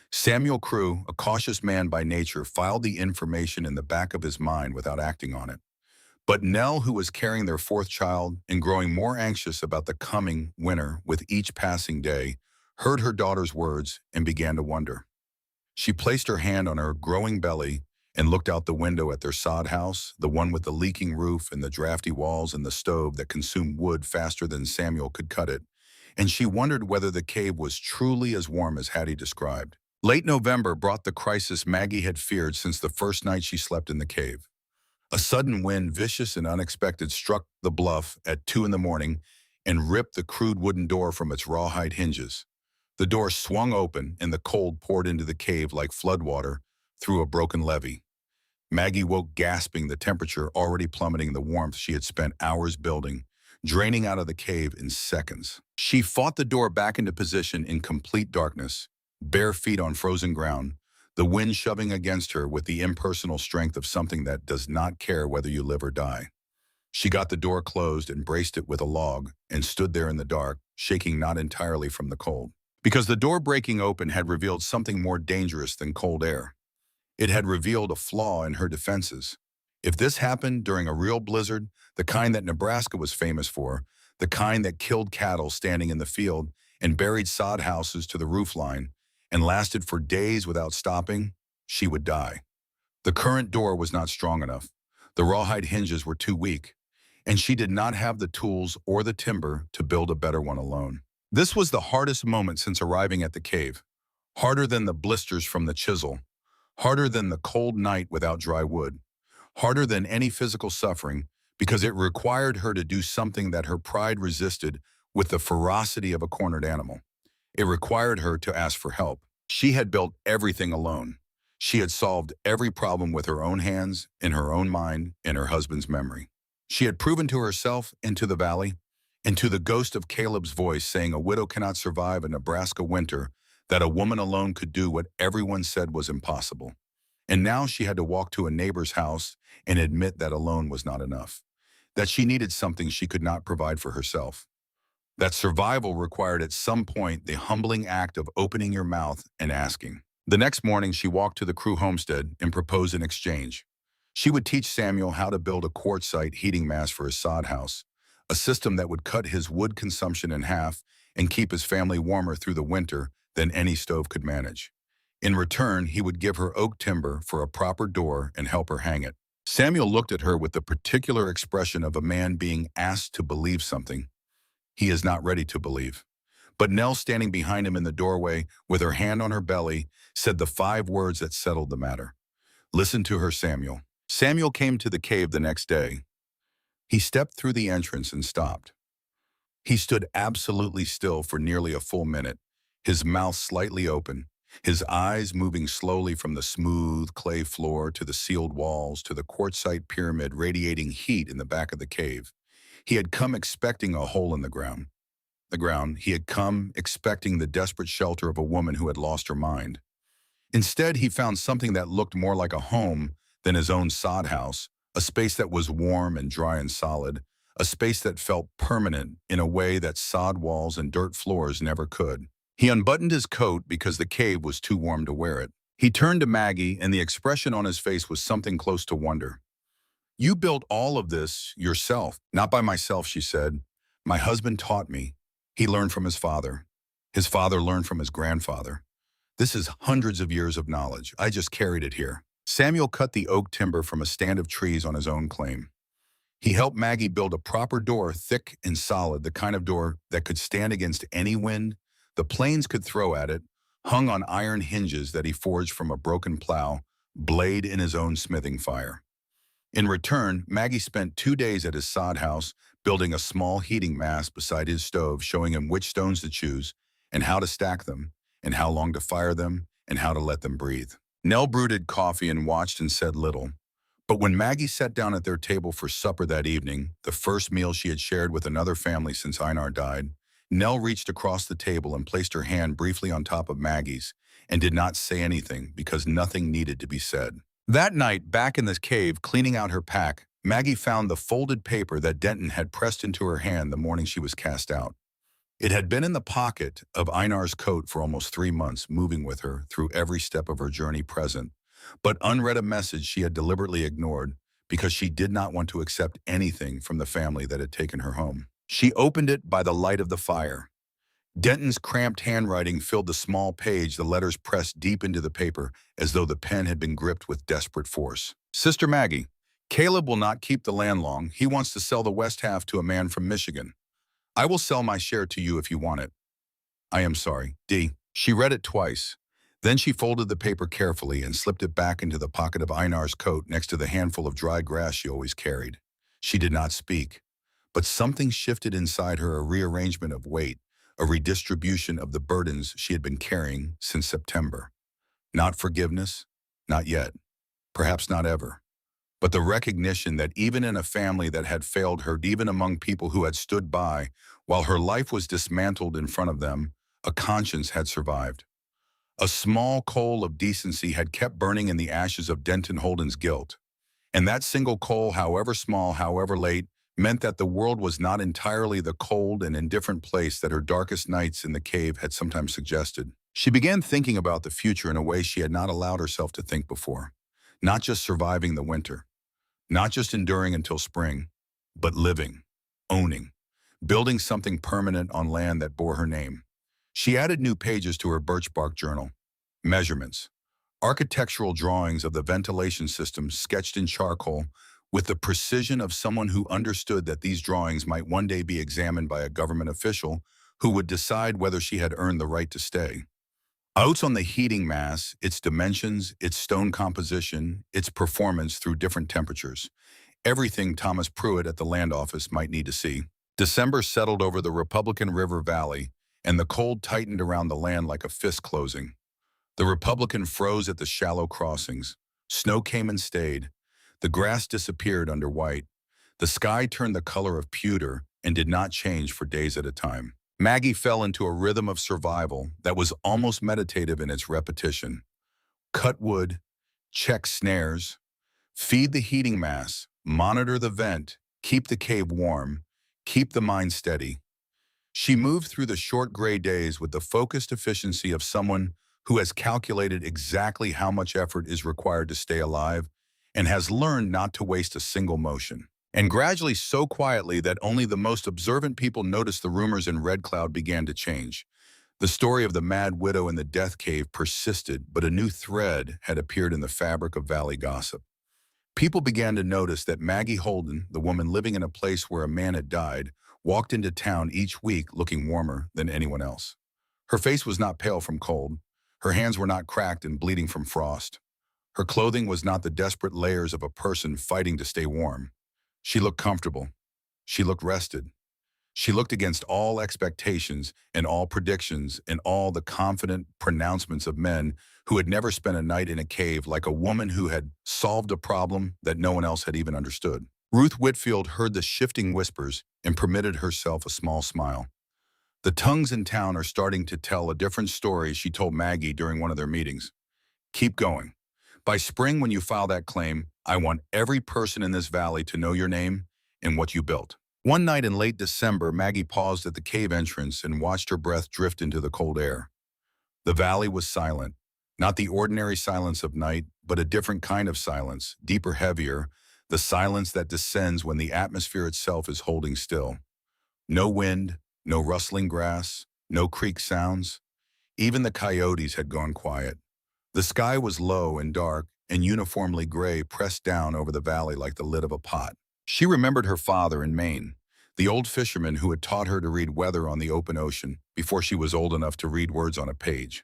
Samuel Crew, a cautious man by nature, filed the information in the back of his mind without acting on it. But Nell, who was carrying their fourth child and growing more anxious about the coming winter with each passing day, heard her daughter's words and began to wonder. She placed her hand on her growing belly and looked out the window at their sod house, the one with the leaking roof and the drafty walls and the stove that consumed wood faster than Samuel could cut it, and she wondered whether the cave was truly as warm as Hattie described. Late November brought the crisis Maggie had feared since the first night she slept in the cave. A sudden wind, vicious and unexpected, struck the bluff at 2 in the morning and ripped the crude wooden door from its rawhide hinges. The door swung open and the cold poured into the cave like floodwater through a broken levee. Maggie woke gasping, the temperature already plummeting the warmth she had spent hours building, draining out of the cave in seconds. She fought the door back into position in complete darkness, bare feet on frozen ground, the wind shoving against her with the impersonal strength of something that does not care whether you live or die. She got the door closed and braced it with a log and stood there in the dark, shaking not entirely from the cold. Because the door breaking open had revealed something more dangerous than cold air. It had revealed a flaw in her defenses. If this happened during a real blizzard, the kind that Nebraska was famous for, the kind that killed cattle standing in the field and buried sod houses to the roofline, and lasted for days without stopping, she would die. The current door was not strong enough. The rawhide hinges were too weak, and she did not have the tools or the timber to build a better one alone. This was the hardest moment since arriving at the cave. Harder than the blisters from the chisel. Harder than the cold night without dry wood. Harder than any physical suffering, because it required her to do something that her pride resisted with the ferocity of a cornered animal. It required her to ask for help. She had built everything alone. She had solved every problem with her own hands, in her own mind, in her husband's memory. She had proven to herself and to the valley, and to the ghost of Caleb's voice saying a widow cannot survive a Nebraska winter, that a woman alone could do what everyone said was impossible. And now she had to walk to a neighbor's house and admit that alone was not enough, that she needed something she could not provide for herself. That survival required at some point the humbling act of opening your mouth and asking. The next morning, she walked to the Crew homestead and proposed an exchange. She would teach Samuel how to build a quartzite heating mass for his sod house, a system that would cut his wood consumption in half and keep his family warmer through the winter than any stove could manage. In return, he would give her oak timber for a proper door and help her hang it. Samuel looked at her with the particular expression of a man being asked to believe something he is not ready to believe. But Nell, standing behind him in the doorway with her hand on her belly, said the 5 words that settled the matter. Listen to her, Samuel. Samuel came to the cave the next day. He stepped through the entrance and stopped. He stood absolutely still for nearly a full minute, his mouth slightly open, his eyes moving slowly from the smooth clay floor to the sealed walls to the quartzite pyramid radiating heat in the back of the cave. He had come expecting a hole in the ground. He had come expecting the desperate shelter of a woman who had lost her mind. Instead, he found something that looked more like a home than his own sod house, a space that was warm and dry and solid, a space that felt permanent in a way that sod walls and dirt floors never could. He unbuttoned his coat because the cave was too warm to wear it. He turned to Maggie, and the expression on his face was something close to wonder. You built all of this yourself. Not by myself, she said. My husband taught me. He learned from his father. His father learned from his grandfather. This is hundreds of years of knowledge. I just carried it here. Samuel cut the oak timber from a stand of trees on his own claim. He helped Maggie build a proper door, thick and solid, the kind of door that could stand against any wind the planes could throw at it, hung on iron hinges that he forged from a broken plow, blade in his own smithing fire. In return, Maggie spent 2 days at his sod house, building a small heating mass beside his stove, showing him which stones to choose, and how to stack them, and how long to fire them, and how to let them breathe. Nell brewed coffee and watched and said little. But when Maggie sat down at their table for supper that evening, the first meal she had shared with another family since Einar died, Nell reached across the table and placed her hand briefly on top of Maggie's and did not say anything because nothing needed to be said. That night, back in the cave cleaning out her pack, Maggie found the folded paper that Denton had pressed into her hand the morning she was cast out. It had been in the pocket of Einar's coat for almost 3 months, moving with her through every step of her journey present, but unread a message she had deliberately ignored because she did not want to accept anything from the family that had taken her home. She opened it by the light of the fire. Denton's cramped handwriting filled the small page, the letters pressed deep into the paper as though the pen had been gripped with desperate force. Sister Maggie, Caleb will not keep the land long. He wants to sell the west half to a man from Michigan. I will sell my share to you if you want it. I am sorry, D. She read it twice. Then she folded the paper carefully and slipped it back into the pocket of Einar's coat next to the handful of dry grass she always carried. She did not speak, but something shifted inside her, a rearrangement of weight, a redistribution of the burdens she had been carrying since September. Not forgiveness, not yet, perhaps not ever. But the recognition that even in a family that had failed her, even among people who had stood by, while her life was dismantled in front of them, a conscience had survived. A small coal of decency had kept burning in the ashes of Denton Holden's guilt. And that single coal, however small, however late, meant that the world was not entirely the cold and indifferent place that her darkest nights in the cave had sometimes suggested. She began thinking about the future in a way she had not allowed herself to think before. Not just surviving the winter, not just enduring until spring, but living, owning, building something permanent on land that bore her name. She added new pages to her birch bark journal. Measurements, architectural drawings of the ventilation system sketched in charcoal with the precision of someone who understood that these drawings might one day be examined by a government official who would decide whether she had earned the right to stay. Notes on the heating mass, its dimensions, its stone composition, its performance through different temperatures. Everything Thomas Pruitt at the land office might need to see. December settled over the Republican River Valley, and the cold tightened around the land like a fist closing. The Republican froze at the shallow crossings. Snow came and stayed. The grass disappeared under white. The sky turned the color of pewter and did not change for days at a time. Maggie fell into a rhythm of survival that was almost meditative in its repetition. Cut wood, check snares, feed the heating mass, monitor the vent, keep the cave warm, keep the mind steady. She moved through the short gray days with the focused efficiency of someone who has calculated exactly how much effort is required to stay alive and has learned not to waste a single motion. And gradually, so quietly that only the most observant people noticed, the rumors in Red Cloud began to change. The story of the mad widow in the death cave persisted, but a new thread had appeared in the fabric of valley gossip. People began to notice that Maggie Holden, the woman living in a place where a man had died, walked into town each week looking warmer than anyone else. Her face was not pale from cold. Her hands were not cracked and bleeding from frost. Her clothing was not the desperate layers of a person fighting to stay warm. She looked comfortable. She looked rested. She looked against all expectations and all predictions and all the confident pronouncements of men who had never spent a night in a cave, like a woman who had solved a problem that no one else had even understood. Ruth Whitfield heard the shifting whispers and permitted herself a small smile. The tongues in town are starting to tell a different story, she told Maggie during one of their meetings. Keep going. By spring, when you file that claim, I want every person in this valley to know your name and what you built. One night in late December, Maggie paused at the cave entrance and watched her breath drift into the cold air. The valley was silent, not the ordinary silence of night, but a different kind of silence, deeper, heavier, the silence that descends when the atmosphere itself is holding still. No wind, no rustling grass, no creek sounds. Even the coyotes had gone quiet. The sky was low and dark and uniformly gray, pressed down over the valley like the lid of a pot. She remembered her father in Maine, the old fisherman who had taught her to read weather on the open ocean before she was old enough to read words on a page.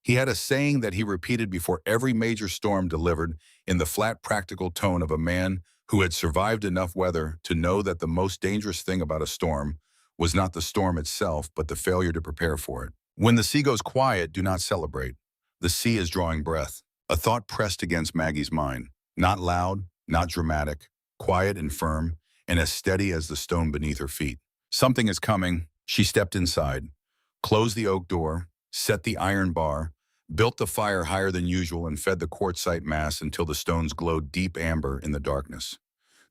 He had a saying that he repeated before every major storm, delivered in the flat, practical tone of a man who had survived enough weather to know that the most dangerous thing about a storm was not the storm itself, but the failure to prepare for it. When the sea goes quiet, do not celebrate. The sea is drawing breath. A thought pressed against Maggie's mind. Not loud, not dramatic, quiet and firm, and as steady as the stone beneath her feet. Something is coming. She stepped inside, closed the oak door, set the iron bar, built the fire higher than usual, and fed the quartzite mass until the stones glowed deep amber in the darkness.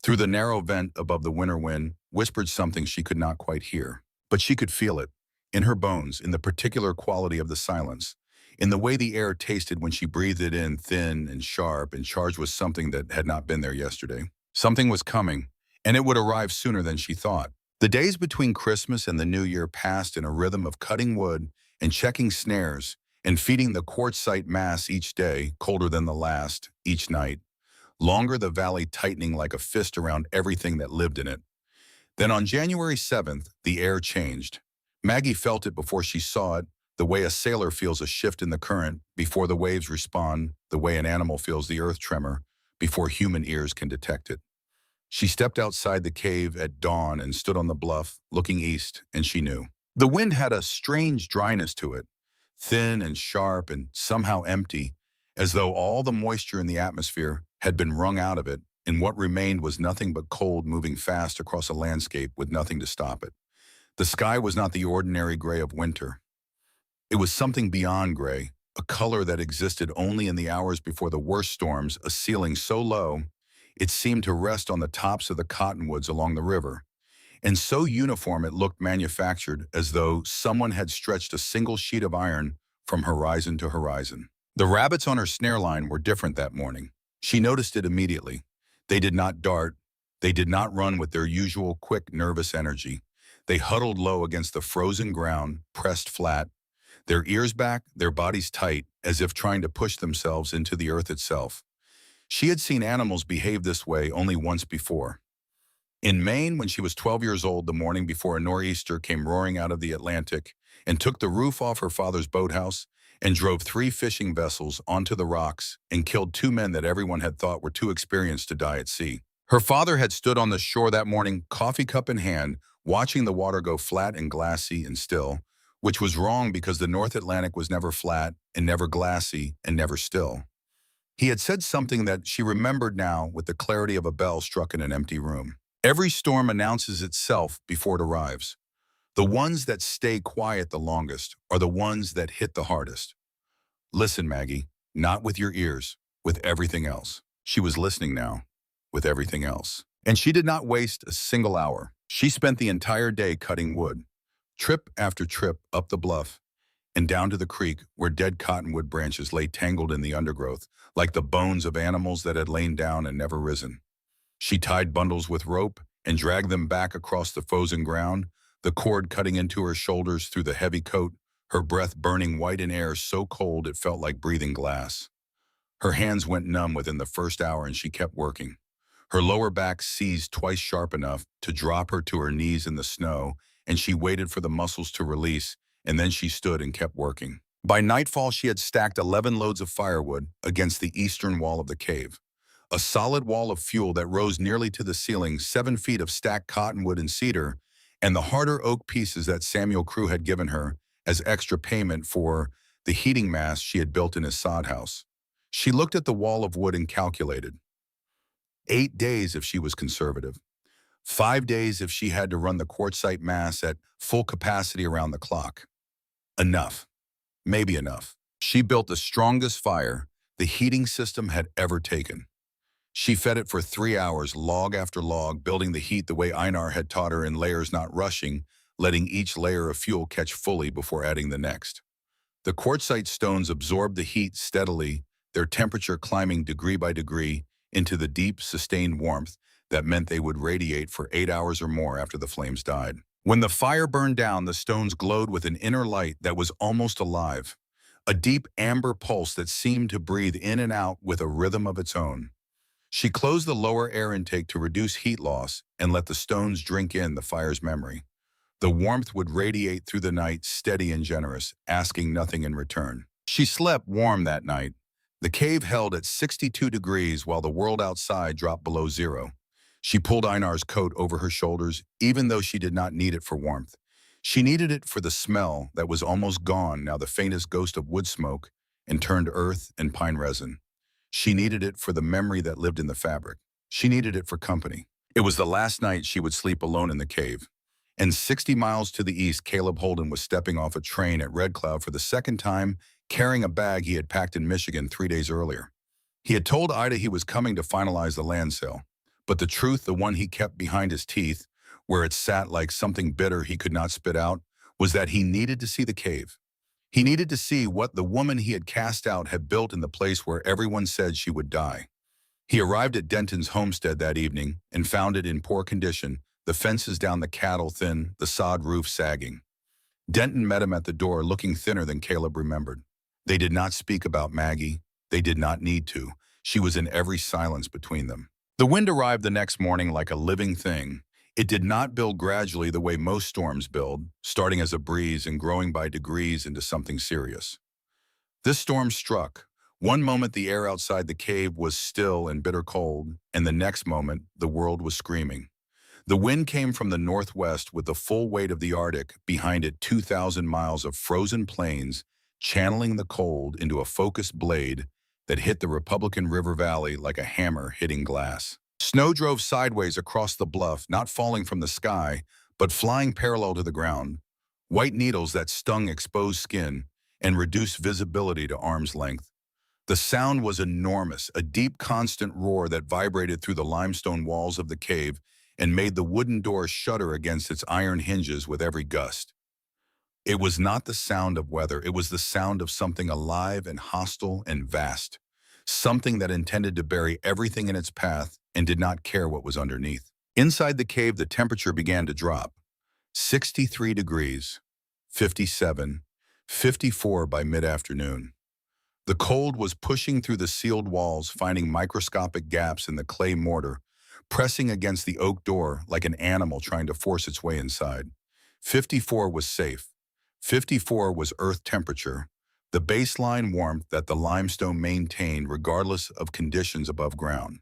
Through the narrow vent above the winter wind, whispered something she could not quite hear. But she could feel it, in her bones, in the particular quality of the silence, in the way the air tasted when she breathed it in, thin and sharp and charged with something that had not been there yesterday. Something was coming, and it would arrive sooner than she thought. The days between Christmas and the New Year passed in a rhythm of cutting wood and checking snares and feeding the quartzite mass each day, colder than the last, each night. Longer, the valley tightening like a fist around everything that lived in it. Then on January 7th, the air changed. Maggie felt it before she saw it, the way a sailor feels a shift in the current before the waves respond, the way an animal feels the earth tremor before human ears can detect it. She stepped outside the cave at dawn and stood on the bluff, looking east, and she knew. The wind had a strange dryness to it, thin and sharp and somehow empty, as though all the moisture in the atmosphere had been wrung out of it, and what remained was nothing but cold moving fast across a landscape with nothing to stop it. The sky was not the ordinary gray of winter. It was something beyond gray, a color that existed only in the hours before the worst storms, a ceiling so low it seemed to rest on the tops of the cottonwoods along the river, and so uniform it looked manufactured, as though someone had stretched a single sheet of iron from horizon to horizon. The rabbits on her snare line were different that morning. She noticed it immediately. They did not dart. They did not run with their usual quick, nervous energy. They huddled low against the frozen ground, pressed flat, their ears back, their bodies tight, as if trying to push themselves into the earth itself. She had seen animals behave this way only once before. In Maine, when she was 12 years old, the morning before a nor'easter came roaring out of the Atlantic and took the roof off her father's boathouse and drove 3 fishing vessels onto the rocks and killed 2 men that everyone had thought were too experienced to die at sea. Her father had stood on the shore that morning, coffee cup in hand, watching the water go flat and glassy and still, which was wrong because the North Atlantic was never flat and never glassy and never still. He had said something that she remembered now with the clarity of a bell struck in an empty room. Every storm announces itself before it arrives. The ones that stay quiet the longest are the ones that hit the hardest. Listen, Maggie, not with your ears, with everything else. She was listening now, with everything else. And she did not waste a single hour. She spent the entire day cutting wood, trip after trip up the bluff, and down to the creek where dead cottonwood branches lay tangled in the undergrowth, like the bones of animals that had lain down and never risen. She tied bundles with rope and dragged them back across the frozen ground, the cord cutting into her shoulders through the heavy coat, her breath burning white in air so cold it felt like breathing glass. Her hands went numb within the first hour and she kept working. Her lower back seized twice sharp enough to drop her to her knees in the snow, and she waited for the muscles to release, and then she stood and kept working. By nightfall, she had stacked 11 loads of firewood against the eastern wall of the cave. A solid wall of fuel that rose nearly to the ceiling, 7 feet of stacked cottonwood and cedar, and the harder oak pieces that Samuel Crew had given her as extra payment for the heating mast she had built in his sod house. She looked at the wall of wood and calculated. 8 days if she was conservative. 5 days if she had to run the quartzite mass at full capacity around the clock. Enough. Maybe enough. She built the strongest fire the heating system had ever taken. She fed it for 3 hours, log after log, building the heat the way Einar had taught her in layers, not rushing, letting each layer of fuel catch fully before adding the next. The quartzite stones absorbed the heat steadily, their temperature climbing degree by degree into the deep, sustained warmth that meant they would radiate for 8 hours or more after the flames died. When the fire burned down, the stones glowed with an inner light that was almost alive, a deep amber pulse that seemed to breathe in and out with a rhythm of its own. She closed the lower air intake to reduce heat loss and let the stones drink in the fire's memory. The warmth would radiate through the night, steady and generous, asking nothing in return. She slept warm that night. The cave held at 62 degrees while the world outside dropped below zero. She pulled Einar's coat over her shoulders, even though she did not need it for warmth. She needed it for the smell that was almost gone now, the faintest ghost of wood smoke and turned earth and pine resin. She needed it for the memory that lived in the fabric. She needed it for company. It was the last night she would sleep alone in the cave. And 60 miles to the east, Caleb Holden was stepping off a train at Red Cloud for the second time, carrying a bag he had packed in Michigan 3 days earlier. He had told Ida he was coming to finalize the land sale, but the truth, the one he kept behind his teeth, where it sat like something bitter he could not spit out, was that he needed to see the cave. He needed to see what the woman he had cast out had built in the place where everyone said she would die. He arrived at Denton's homestead that evening and found it in poor condition, the fences down the cattle thin, the sod roof sagging. Denton met him at the door, looking thinner than Caleb remembered. They did not speak about Maggie. They did not need to. She was in every silence between them. The wind arrived the next morning like a living thing. It did not build gradually the way most storms build, starting as a breeze and growing by degrees into something serious. This storm struck. One moment the air outside the cave was still and bitter cold, and the next moment the world was screaming. The wind came from the northwest with the full weight of the Arctic, behind it 2,000 miles of frozen plains, channeling the cold into a focused blade that hit the Republican River Valley like a hammer hitting glass. Snow drove sideways across the bluff, not falling from the sky, but flying parallel to the ground. White needles that stung exposed skin and reduced visibility to arm's length. The sound was enormous, a deep, constant roar that vibrated through the limestone walls of the cave and made the wooden door shudder against its iron hinges with every gust. It was not the sound of weather, it was the sound of something alive and hostile and vast, something that intended to bury everything in its path and did not care what was underneath. Inside the cave, the temperature began to drop. 63 degrees, 57, 54 by mid-afternoon. The cold was pushing through the sealed walls, finding microscopic gaps in the clay mortar, pressing against the oak door like an animal trying to force its way inside. 54 was safe. 54 was earth temperature, the baseline warmth that the limestone maintained regardless of conditions above ground.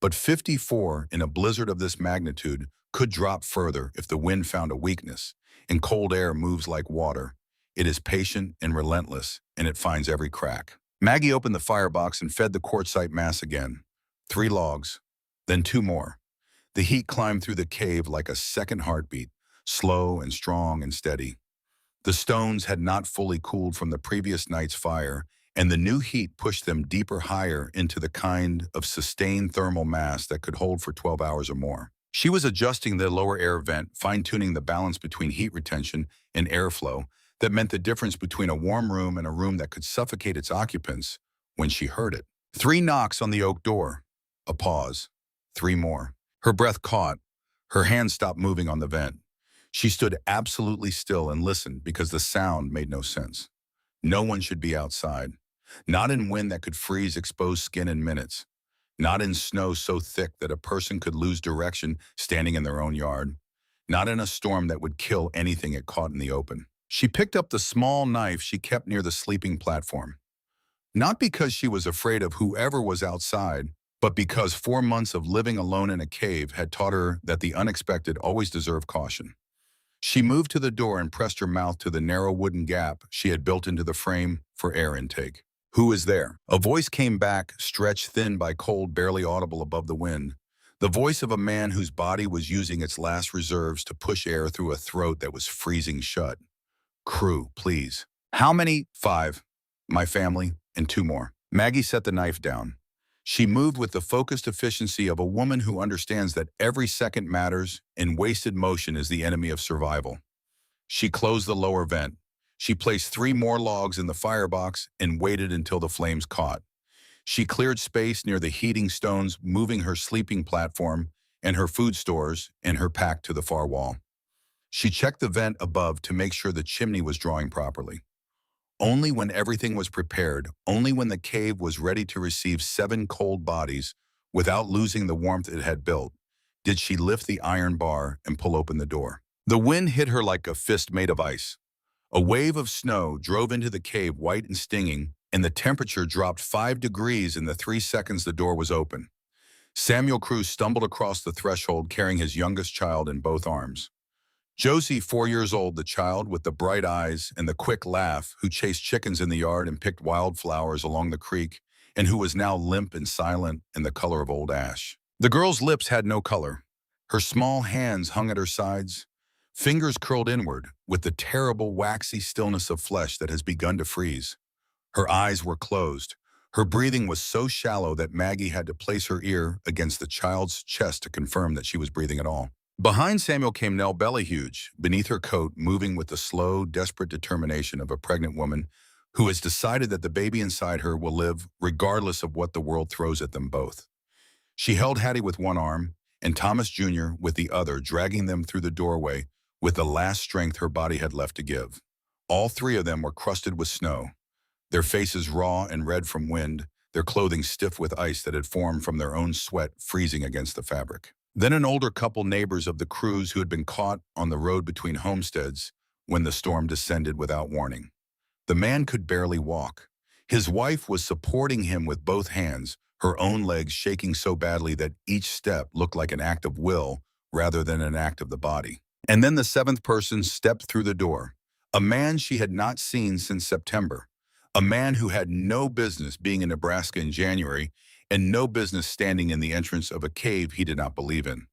But 54 in a blizzard of this magnitude could drop further if the wind found a weakness, and cold air moves like water. It is patient and relentless, and it finds every crack. Maggie opened the firebox and fed the quartzite mass again. 3 logs, then 2 more. The heat climbed through the cave like a second heartbeat, slow and strong and steady. The stones had not fully cooled from the previous night's fire, and the new heat pushed them deeper, higher into the kind of sustained thermal mass that could hold for 12 hours or more. She was adjusting the lower air vent, fine-tuning the balance between heat retention and airflow that meant the difference between a warm room and a room that could suffocate its occupants, when she heard it. 3 knocks on the oak door. A pause. 3 more. Her breath caught. Her hand stopped moving on the vent. She stood absolutely still and listened because the sound made no sense. No one should be outside. Not in wind that could freeze exposed skin in minutes. Not in snow so thick that a person could lose direction standing in their own yard. Not in a storm that would kill anything it caught in the open. She picked up the small knife she kept near the sleeping platform. Not because she was afraid of whoever was outside, but because 4 months of living alone in a cave had taught her that the unexpected always deserved caution. She moved to the door and pressed her mouth to the narrow wooden gap she had built into the frame for air intake. "Who is there?" A voice came back, stretched thin by cold, barely audible above the wind. The voice of a man whose body was using its last reserves to push air through a throat that was freezing shut. "Crew, please." "How many?" "5. My family, and 2 more." Maggie set the knife down. She moved with the focused efficiency of a woman who understands that every second matters and wasted motion is the enemy of survival. She closed the lower vent. She placed 3 more logs in the firebox and waited until the flames caught. She cleared space near the heating stones, moving her sleeping platform and her food stores and her pack to the far wall. She checked the vent above to make sure the chimney was drawing properly. Only when everything was prepared, only when the cave was ready to receive 7 cold bodies without losing the warmth it had built, did she lift the iron bar and pull open the door. The wind hit her like a fist made of ice. A wave of snow drove into the cave, white and stinging, and the temperature dropped 5 degrees in the 3 seconds the door was open. Samuel Crew stumbled across the threshold carrying his youngest child in both arms. Josie, 4 years old, the child with the bright eyes and the quick laugh, who chased chickens in the yard and picked wildflowers along the creek, and who was now limp and silent in the color of old ash. The girl's lips had no color. Her small hands hung at her sides, fingers curled inward with the terrible waxy stillness of flesh that has begun to freeze. Her eyes were closed. Her breathing was so shallow that Maggie had to place her ear against the child's chest to confirm that she was breathing at all. Behind Samuel came Nell, belly huge, beneath her coat, moving with the slow, desperate determination of a pregnant woman who has decided that the baby inside her will live regardless of what the world throws at them both. She held Hattie with one arm and Thomas Jr. with the other, dragging them through the doorway with the last strength her body had left to give. All three of them were crusted with snow, their faces raw and red from wind, their clothing stiff with ice that had formed from their own sweat freezing against the fabric. Then an older couple, neighbors of the Crews who had been caught on the road between homesteads when the storm descended without warning. The man could barely walk. His wife was supporting him with both hands, her own legs shaking so badly that each step looked like an act of will rather than an act of the body. And then the seventh person stepped through the door, a man she had not seen since September, a man who had no business being in Nebraska in January and no business standing in the entrance of a cave he did not believe in.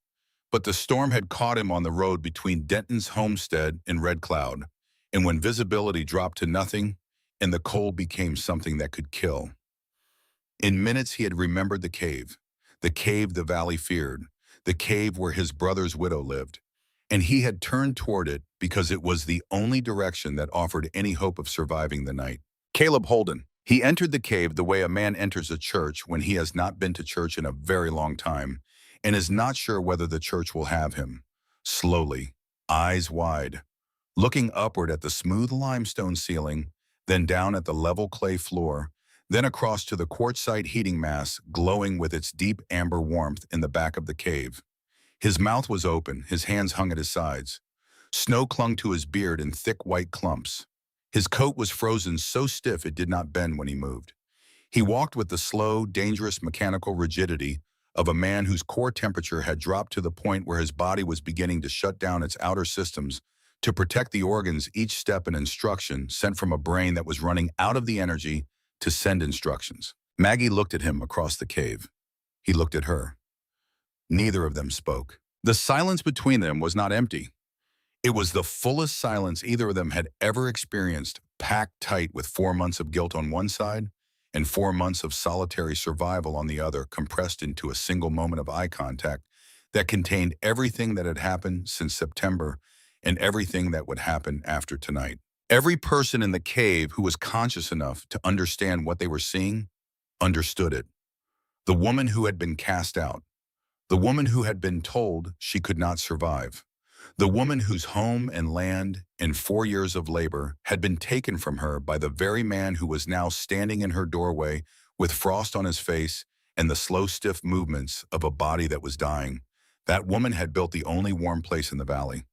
But the storm had caught him on the road between Denton's homestead and Red Cloud, and when visibility dropped to nothing and the cold became something that could kill. In minutes he had remembered the cave the valley feared, the cave where his brother's widow lived, and he had turned toward it because it was the only direction that offered any hope of surviving the night. Caleb Holden. He entered the cave the way a man enters a church when he has not been to church in a very long time and is not sure whether the church will have him. Slowly, eyes wide, looking upward at the smooth limestone ceiling, then down at the level clay floor, then across to the quartzite heating mass glowing with its deep amber warmth in the back of the cave. His mouth was open, his hands hung at his sides. Snow clung to his beard in thick white clumps. His coat was frozen so stiff it did not bend when he moved. He walked with the slow, dangerous mechanical rigidity of a man whose core temperature had dropped to the point where his body was beginning to shut down its outer systems to protect the organs, each step an instruction sent from a brain that was running out of the energy to send instructions. Maggie looked at him across the cave. He looked at her. Neither of them spoke. The silence between them was not empty. It was the fullest silence either of them had ever experienced, packed tight with 4 months of guilt on one side and 4 months of solitary survival on the other, compressed into a single moment of eye contact that contained everything that had happened since September and everything that would happen after tonight. Every person in the cave who was conscious enough to understand what they were seeing understood it. The woman who had been cast out. The woman who had been told she could not survive. The woman whose home and land and 4 years of labor had been taken from her by the very man who was now standing in her doorway with frost on his face and the slow, stiff movements of a body that was dying. That woman had built the only warm place in the valley.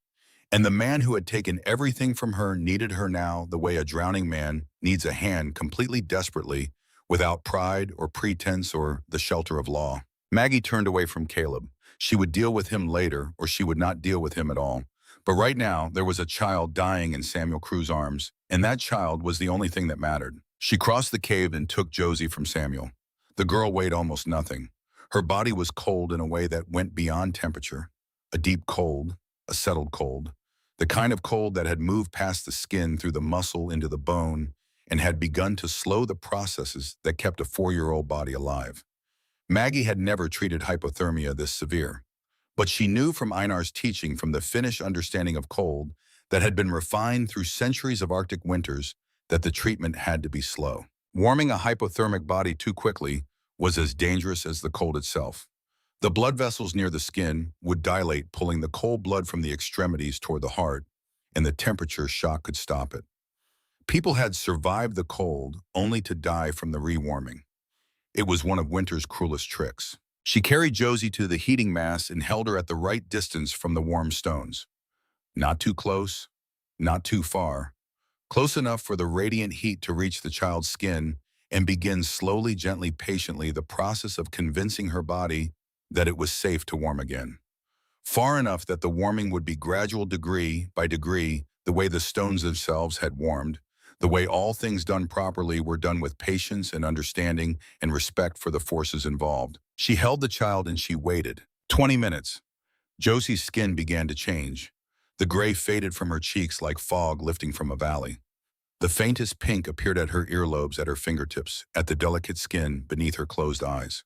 And the man who had taken everything from her needed her now the way a drowning man needs a hand, completely desperately, without pride or pretense or the shelter of law. Maggie turned away from Caleb. She would deal with him later, or she would not deal with him at all. But right now, there was a child dying in Samuel Crew's arms, and that child was the only thing that mattered. She crossed the cave and took Josie from Samuel. The girl weighed almost nothing. Her body was cold in a way that went beyond temperature. A deep cold, a settled cold. The kind of cold that had moved past the skin through the muscle into the bone and had begun to slow the processes that kept a 4-year-old body alive. Maggie had never treated hypothermia this severe, but she knew from Einar's teaching, from the Finnish understanding of cold that had been refined through centuries of Arctic winters, that the treatment had to be slow. Warming a hypothermic body too quickly was as dangerous as the cold itself. The blood vessels near the skin would dilate, pulling the cold blood from the extremities toward the heart, and the temperature shock could stop it. People had survived the cold only to die from the rewarming. It was one of winter's cruelest tricks. She carried Josie to the heating mass and held her at the right distance from the warm stones. Not too close, not too far. Close enough for the radiant heat to reach the child's skin and begin slowly, gently, patiently the process of convincing her body that it was safe to warm again. Far enough that the warming would be gradual, degree by degree, the way the stones themselves had warmed, the way all things done properly were done with patience and understanding and respect for the forces involved. She held the child and she waited. 20 minutes. Josie's skin began to change. The gray faded from her cheeks like fog lifting from a valley. The faintest pink appeared at her earlobes, at her fingertips, at the delicate skin beneath her closed eyes.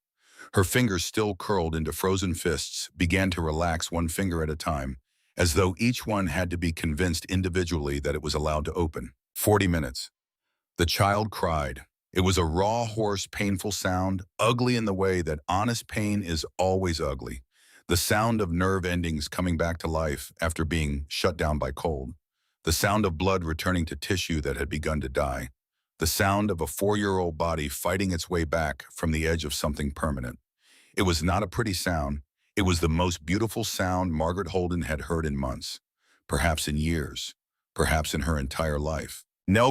Her fingers, still curled into frozen fists, began to relax one finger at a time, as though each one had to be convinced individually that it was allowed to open. 40 minutes. The child cried. It was a raw, hoarse, painful sound, ugly in the way that honest pain is always ugly. The sound of nerve endings coming back to life after being shut down by cold. The sound of blood returning to tissue that had begun to die. The sound of a 4-year-old body fighting its way back from the edge of something permanent. It was not a pretty sound. It was the most beautiful sound Margaret Holden had heard in months, perhaps in years, perhaps in her entire life.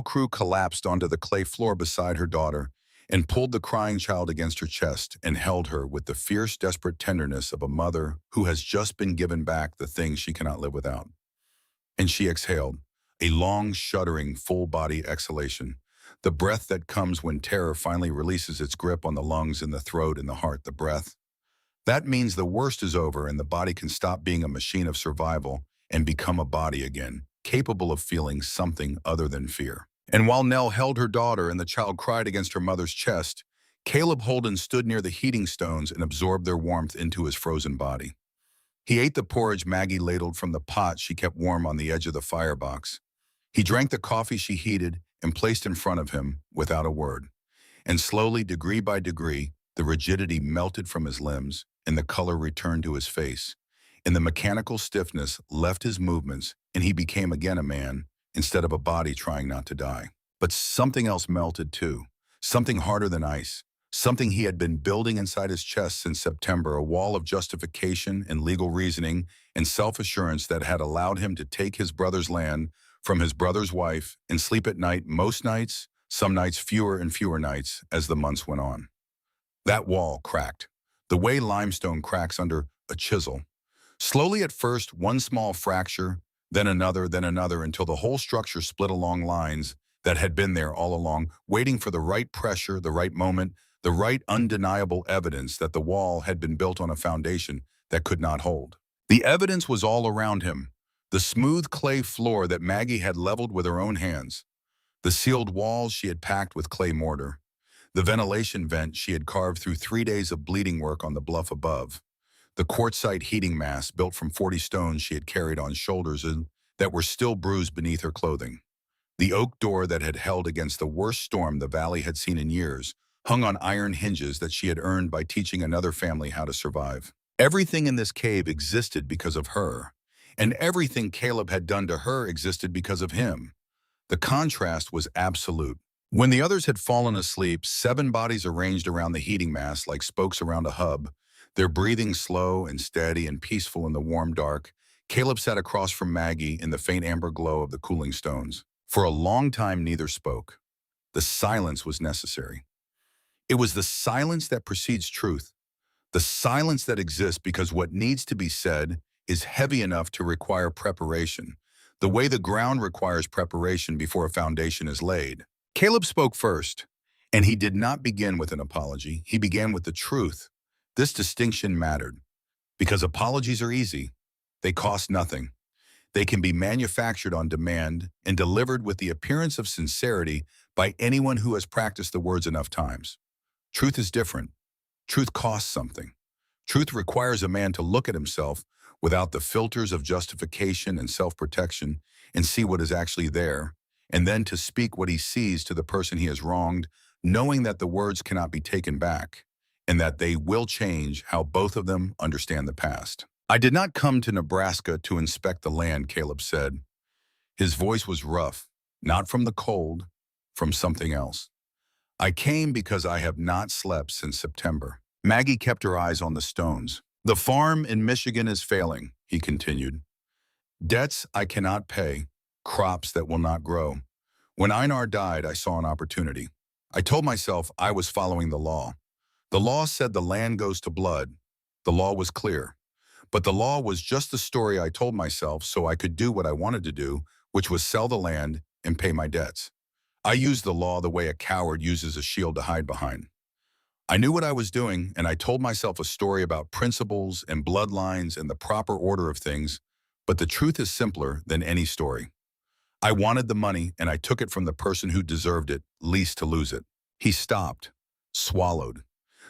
Crew collapsed onto the clay floor beside her daughter and pulled the crying child against her chest and held her with the fierce, desperate tenderness of a mother who has just been given back the thing she cannot live without. And she exhaled, a long, shuddering, full-body exhalation, the breath that comes when terror finally releases its grip on the lungs and the throat and the heart. The breath. That means the worst is over and the body can stop being a machine of survival and become a body again, capable of feeling something other than fear. And while Nell held her daughter and the child cried against her mother's chest, Caleb Holden stood near the heating stones and absorbed their warmth into his frozen body. He ate the porridge Maggie ladled from the pot she kept warm on the edge of the firebox. He drank the coffee she heated and placed in front of him without a word. And slowly, degree by degree, the rigidity melted from his limbs and the color returned to his face. And the mechanical stiffness left his movements and he became again a man instead of a body trying not to die. But something else melted too, something harder than ice, something he had been building inside his chest since September, a wall of justification and legal reasoning and self-assurance that had allowed him to take his brother's land from his brother's wife and sleep at night most nights, some nights fewer and fewer nights as the months went on. That wall cracked, the way limestone cracks under a chisel. Slowly at first, one small fracture, then another, until the whole structure split along lines that had been there all along, waiting for the right pressure, the right moment, the right undeniable evidence that the wall had been built on a foundation that could not hold. The evidence was all around him. The smooth clay floor that Maggie had leveled with her own hands. The sealed walls she had packed with clay mortar. The ventilation vent she had carved through 3 days of bleeding work on the bluff above. The quartzite heating mass built from 40 stones she had carried on shoulders and that were still bruised beneath her clothing. The oak door that had held against the worst storm the valley had seen in years, hung on iron hinges that she had earned by teaching another family how to survive. Everything in this cave existed because of her, and everything Caleb had done to her existed because of him. The contrast was absolute. When the others had fallen asleep, 7 bodies arranged around the heating mass like spokes around a hub, their breathing slow and steady and peaceful in the warm dark, Caleb sat across from Maggie in the faint amber glow of the cooling stones. For a long time, neither spoke. The silence was necessary. It was the silence that precedes truth, the silence that exists because what needs to be said is heavy enough to require preparation, the way the ground requires preparation before a foundation is laid. Caleb spoke first, and he did not begin with an apology. He began with the truth. This distinction mattered, because apologies are easy. They cost nothing. They can be manufactured on demand and delivered with the appearance of sincerity by anyone who has practiced the words enough times. Truth is different. Truth costs something. Truth requires a man to look at himself without the filters of justification and self-protection and see what is actually there, and then to speak what he sees to the person he has wronged, knowing that the words cannot be taken back, and that they will change how both of them understand the past. I did not come to Nebraska to inspect the land, Caleb said. His voice was rough, not from the cold, from something else. I came because I have not slept since September. Maggie kept her eyes on the stones. The farm in Michigan is failing, he continued. Debts I cannot pay, crops that will not grow. When Einar died, I saw an opportunity. I told myself I was following the law. The law said the land goes to blood. The law was clear. But the law was just the story I told myself so I could do what I wanted to do, which was sell the land and pay my debts. I used the law the way a coward uses a shield to hide behind. I knew what I was doing, and I told myself a story about principles and bloodlines and the proper order of things, but the truth is simpler than any story. I wanted the money, and I took it from the person who deserved it, least to lose it. He stopped, swallowed.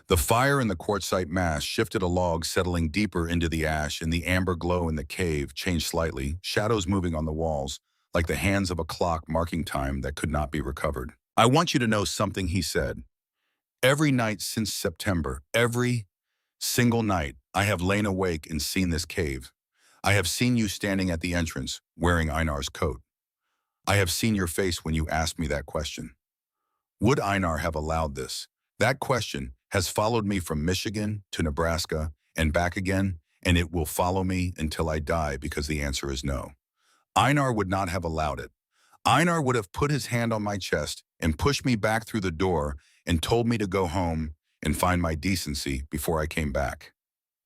The fire in the quartzite mass shifted a log, settling deeper into the ash, and the amber glow in the cave changed slightly, shadows moving on the walls, like the hands of a clock marking time that could not be recovered. I want you to know something, he said. Every night since September, every single night, I have lain awake and seen this cave. I have seen you standing at the entrance, wearing Einar's coat. I have seen your face when you asked me that question. Would Einar have allowed this? That question has followed me from Michigan to Nebraska and back again, and it will follow me until I die because the answer is no. Einar would not have allowed it. Einar would have put his hand on my chest and pushed me back through the door and told me to go home and find my decency before I came back.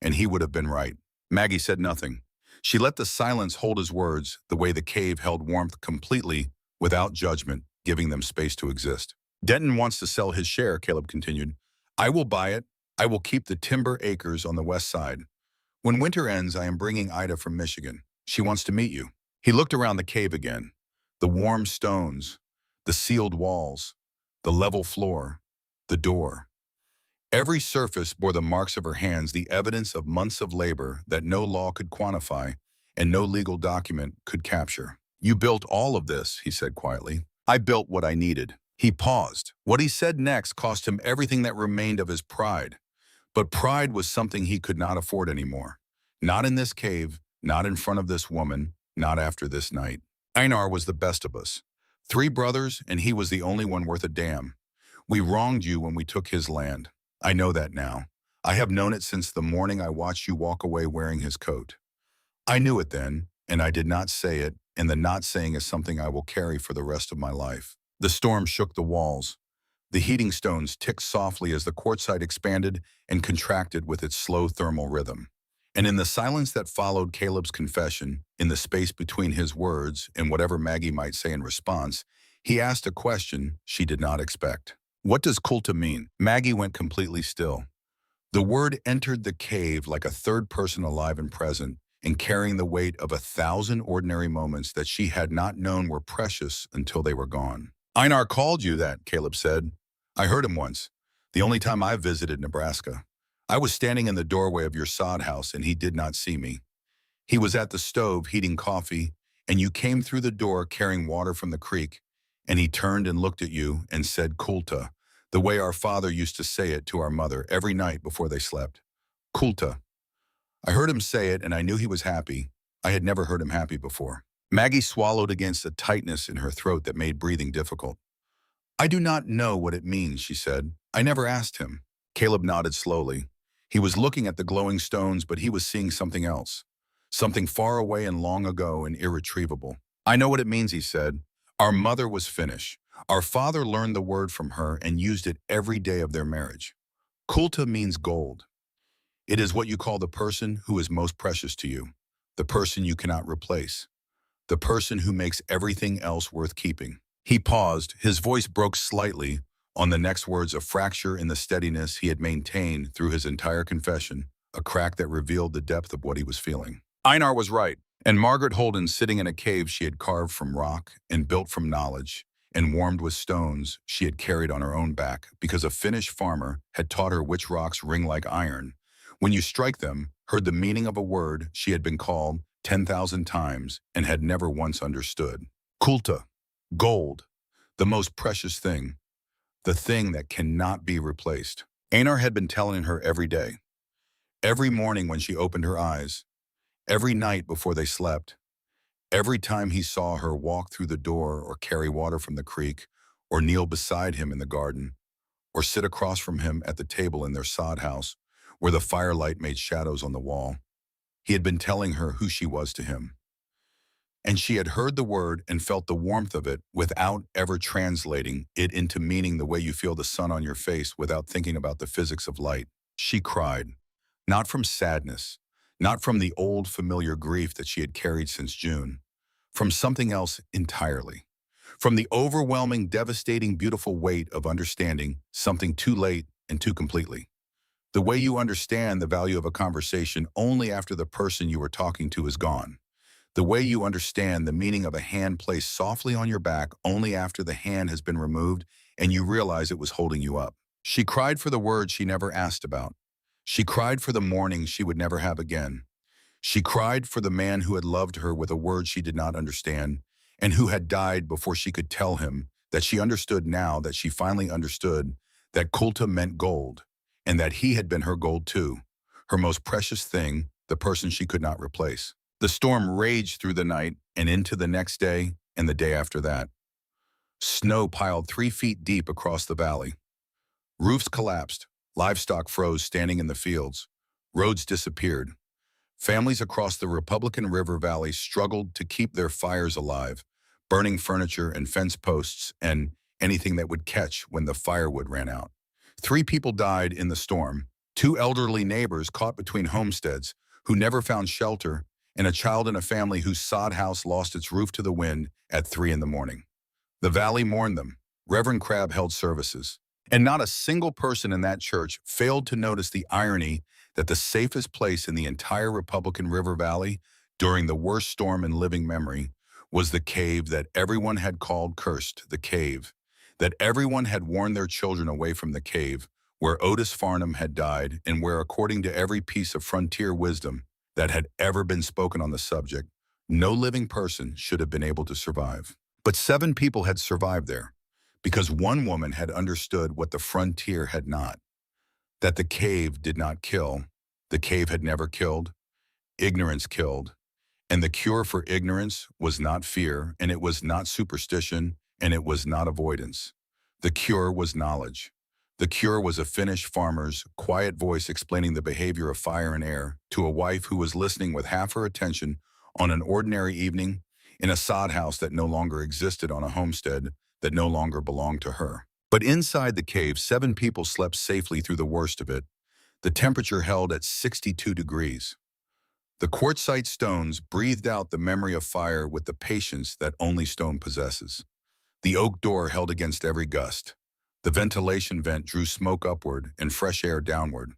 And he would have been right. Maggie said nothing. She let the silence hold his words the way the cave held warmth completely, without judgment, giving them space to exist. Denton wants to sell his share, Caleb continued. I will buy it. I will keep the timber acres on the west side. When winter ends, I am bringing Ida from Michigan. She wants to meet you. He looked around the cave again. The warm stones, the sealed walls, the level floor, the door. Every surface bore the marks of her hands, the evidence of months of labor that no law could quantify and no legal document could capture. You built all of this, he said quietly. I built what I needed. He paused. What he said next cost him everything that remained of his pride. But pride was something he could not afford anymore. Not in this cave, not in front of this woman, not after this night. Einar was the best of us. 3 brothers, and he was the only one worth a damn. We wronged you when we took his land. I know that now. I have known it since the morning I watched you walk away wearing his coat. I knew it then, and I did not say it, and the not saying is something I will carry for the rest of my life. The storm shook the walls. The heating stones ticked softly as the quartzite expanded and contracted with its slow thermal rhythm. And in the silence that followed Caleb's confession, in the space between his words and whatever Maggie might say in response, he asked a question she did not expect. What does Kulta mean? Maggie went completely still. The word entered the cave like a third person alive and present, and carrying the weight of 1,000 ordinary moments that she had not known were precious until they were gone. Einar called you that, Caleb said. I heard him once, the only time I visited Nebraska. I was standing in the doorway of your sod house and he did not see me. He was at the stove heating coffee, and you came through the door carrying water from the creek, and he turned and looked at you and said Kulta, the way our father used to say it to our mother every night before they slept. Kulta. I heard him say it and I knew he was happy. I had never heard him happy before. Maggie swallowed against a tightness in her throat that made breathing difficult. I do not know what it means, she said. I never asked him. Caleb nodded slowly. He was looking at the glowing stones, but he was seeing something else. Something far away and long ago and irretrievable. I know what it means, he said. Our mother was Finnish. Our father learned the word from her and used it every day of their marriage. Kulta means gold. It is what you call the person who is most precious to you, the person you cannot replace, the person who makes everything else worth keeping. He paused, his voice broke slightly on the next words, a fracture in the steadiness he had maintained through his entire confession, a crack that revealed the depth of what he was feeling. Einar was right, and Margaret Holden, sitting in a cave she had carved from rock and built from knowledge and warmed with stones she had carried on her own back because a Finnish farmer had taught her which rocks ring like iron. When you strike them, heard the meaning of a word she had been called 10,000 times and had never once understood. Kulta, gold, the most precious thing, the thing that cannot be replaced. Einar had been telling her every day, every morning when she opened her eyes, every night before they slept, every time he saw her walk through the door or carry water from the creek or kneel beside him in the garden or sit across from him at the table in their sod house where the firelight made shadows on the wall. He had been telling her who she was to him. And she had heard the word and felt the warmth of it without ever translating it into meaning the way you feel the sun on your face without thinking about the physics of light. She cried, not from sadness, not from the old familiar grief that she had carried since June, from something else entirely, From the overwhelming, devastating, beautiful weight of understanding something too late and too completely. The way you understand the value of a conversation only after the person you were talking to is gone. The way you understand the meaning of a hand placed softly on your back only after the hand has been removed and you realize it was holding you up. She cried for the words she never asked about. She cried for the mornings she would never have again. She cried for the man who had loved her with a word she did not understand and who had died before she could tell him that she understood now that she finally understood that Kulta meant gold and that he had been her gold too, her most precious thing, the person she could not replace. The storm raged through the night and into the next day and the day after that. Snow piled 3 feet deep across the valley. Roofs collapsed, livestock froze standing in the fields, roads disappeared. Families across the Republican River Valley struggled to keep their fires alive, burning furniture and fence posts and anything that would catch when the firewood ran out. 3 people died in the storm, 2 elderly neighbors caught between homesteads who never found shelter, and a child in a family whose sod house lost its roof to the wind at 3 in the morning. The valley mourned them. Reverend Crabb held services. And not a single person in that church failed to notice the irony that the safest place in the entire Republican River Valley during the worst storm in living memory was the cave that everyone had called cursed, the cave, that everyone had warned their children away from the cave, where Otis Farnham had died and where, according to every piece of frontier wisdom that had ever been spoken on the subject, no living person should have been able to survive. But 7 people had survived there, because one woman had understood what the frontier had not, that the cave did not kill, the cave had never killed, ignorance killed, and the cure for ignorance was not fear, and it was not superstition, and it was not avoidance. The cure was knowledge. The cure was a Finnish farmer's quiet voice explaining the behavior of fire and air to a wife who was listening with half her attention on an ordinary evening in a sod house that no longer existed on a homestead that no longer belonged to her. But inside the cave, 7 people slept safely through the worst of it. The temperature held at 62 degrees. The quartzite stones breathed out the memory of fire with the patience that only stone possesses. The oak door held against every gust. The ventilation vent drew smoke upward and fresh air downward.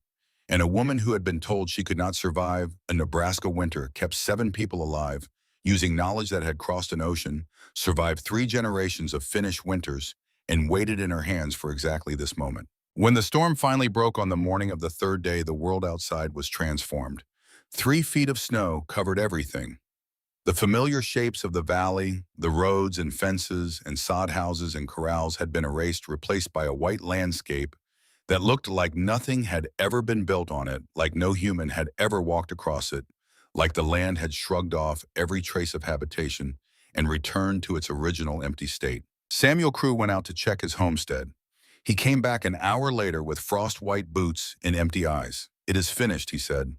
And a woman who had been told she could not survive a Nebraska winter kept 7 people alive, using knowledge that had crossed an ocean, survived 3 generations of Finnish winters, and waited in her hands for exactly this moment. When the storm finally broke on the morning of the 3rd day, the world outside was transformed. 3 feet of snow covered everything. The familiar shapes of the valley, the roads and fences and sod houses and corrals had been erased, replaced by a white landscape that looked like nothing had ever been built on it, like no human had ever walked across it, like the land had shrugged off every trace of habitation and returned to its original empty state. Samuel Crew went out to check his homestead. He came back an hour later with frost-white boots and empty eyes. "It is finished," he said.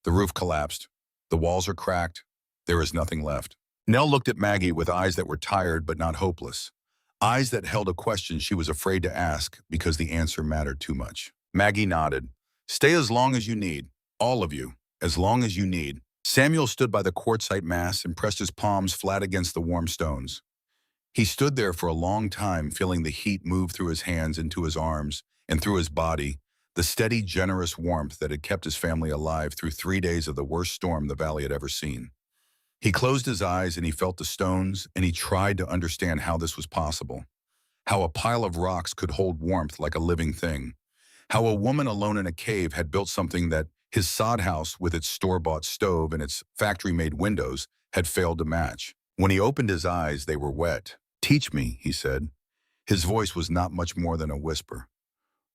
"The roof collapsed. The walls are cracked. There is nothing left." Nell looked at Maggie with eyes that were tired but not hopeless. Eyes that held a question she was afraid to ask because the answer mattered too much. Maggie nodded. "Stay as long as you need. All of you. As long as you need." Samuel stood by the quartzite mass and pressed his palms flat against the warm stones. He stood there for a long time, feeling the heat move through his hands into his arms and through his body, the steady, generous warmth that had kept his family alive through 3 days of the worst storm the valley had ever seen. He closed his eyes and he felt the stones, and he tried to understand how this was possible, how a pile of rocks could hold warmth like a living thing, how a woman alone in a cave had built something that his sod house with its store-bought stove and its factory-made windows had failed to match. When he opened his eyes, they were wet. "Teach me," he said. His voice was not much more than a whisper.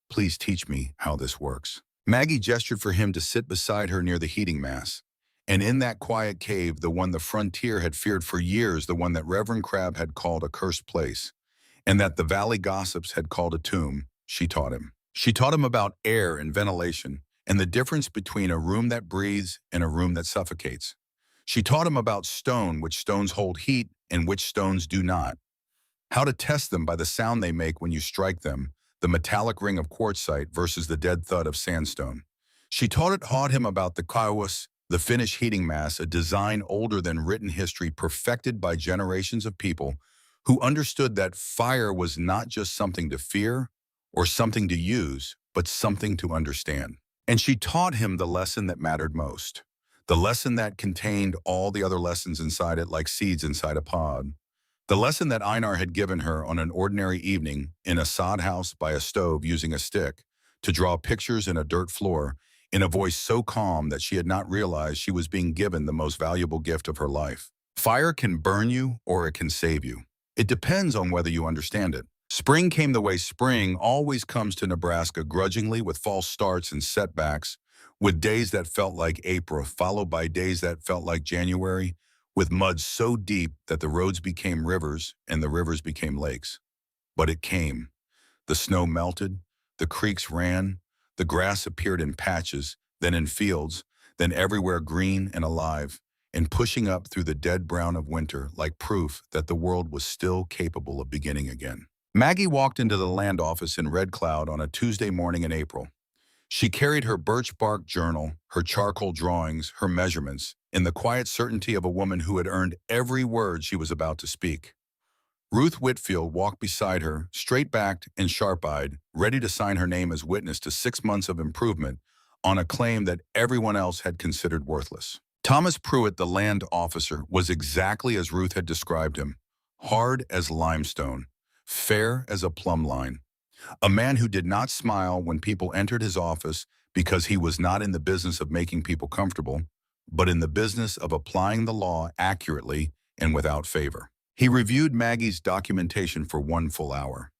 "Please teach me how this works." Maggie gestured for him to sit beside her near the heating mass. And in that quiet cave, the one the frontier had feared for years, the one that Reverend Crabb had called a cursed place, and that the valley gossips had called a tomb, she taught him. She taught him about air and ventilation, and the difference between a room that breathes and a room that suffocates. She taught him about stone, which stones hold heat and which stones do not, how to test them by the sound they make when you strike them, the metallic ring of quartzite versus the dead thud of sandstone. She taught him about the kauas, the Finnish heating mass, a design older than written history, perfected by generations of people who understood that fire was not just something to fear or something to use, but something to understand. And she taught him the lesson that mattered most, the lesson that contained all the other lessons inside it like seeds inside a pod. The lesson that Einar had given her on an ordinary evening in a sod house by a stove using a stick to draw pictures in a dirt floor in a voice so calm that she had not realized she was being given the most valuable gift of her life. Fire can burn you or it can save you. It depends on whether you understand it. Spring came the way spring always comes to Nebraska, grudgingly, with false starts and setbacks, with days that felt like April, followed by days that felt like January, with mud so deep that the roads became rivers and the rivers became lakes. But it came. The snow melted, the creeks ran, the grass appeared in patches, then in fields, then everywhere green and alive, and pushing up through the dead brown of winter like proof that the world was still capable of beginning again. Maggie walked into the land office in Red Cloud on a Tuesday morning in April. She carried her birch bark journal, her charcoal drawings, her measurements, in the quiet certainty of a woman who had earned every word she was about to speak. Ruth Whitfield walked beside her, straight-backed and sharp-eyed, ready to sign her name as witness to 6 months of improvement on a claim that everyone else had considered worthless. Thomas Pruitt, the land officer, was exactly as Ruth had described him, hard as limestone, fair as a plumb line. A man who did not smile when people entered his office because he was not in the business of making people comfortable, but in the business of applying the law accurately and without favor. He reviewed Maggie's documentation for 1 full hour.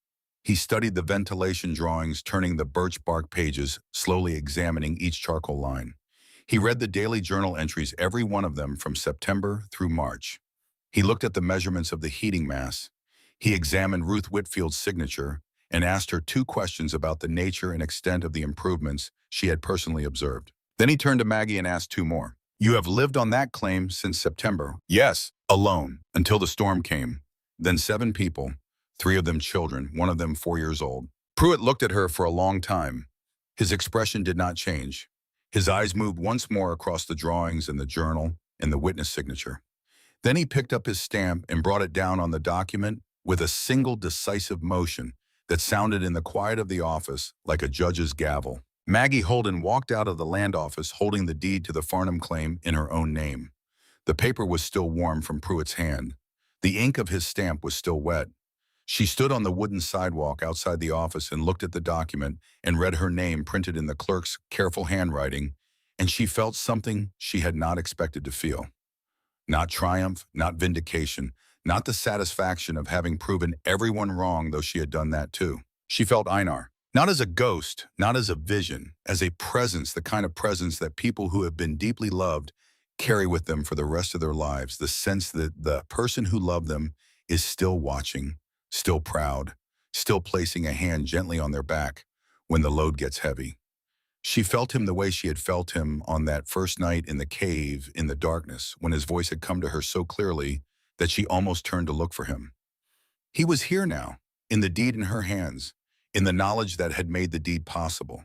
He studied the ventilation drawings, turning the birch bark pages, slowly examining each charcoal line. He read the daily journal entries, every one of them from September through March. He looked at the measurements of the heating mass. He examined Ruth Whitfield's signature and asked her 2 questions about the nature and extent of the improvements she had personally observed. Then he turned to Maggie and asked 2 more. "You have lived on that claim since September?" "Yes, alone, until the storm came. Then 7 people, 3 of them children, 1 of them 4 years old." Pruitt looked at her for a long time. His expression did not change. His eyes moved once more across the drawings and the journal and the witness signature. Then he picked up his stamp and brought it down on the document with a single decisive motion that sounded in the quiet of the office like a judge's gavel. Maggie Holden walked out of the land office holding the deed to the Farnham claim in her own name. The paper was still warm from Pruitt's hand. The ink of his stamp was still wet. She stood on the wooden sidewalk outside the office and looked at the document and read her name printed in the clerk's careful handwriting, and she felt something she had not expected to feel. Not triumph, not vindication, not the satisfaction of having proven everyone wrong, though she had done that too. She felt Einar, not as a ghost, not as a vision, as a presence, the kind of presence that people who have been deeply loved carry with them for the rest of their lives, the sense that the person who loved them is still watching, still proud, still placing a hand gently on their back when the load gets heavy. She felt him the way she had felt him on that first night in the cave in the darkness, when his voice had come to her so clearly that she almost turned to look for him. He was here now, in the deed in her hands, in the knowledge that had made the deed possible,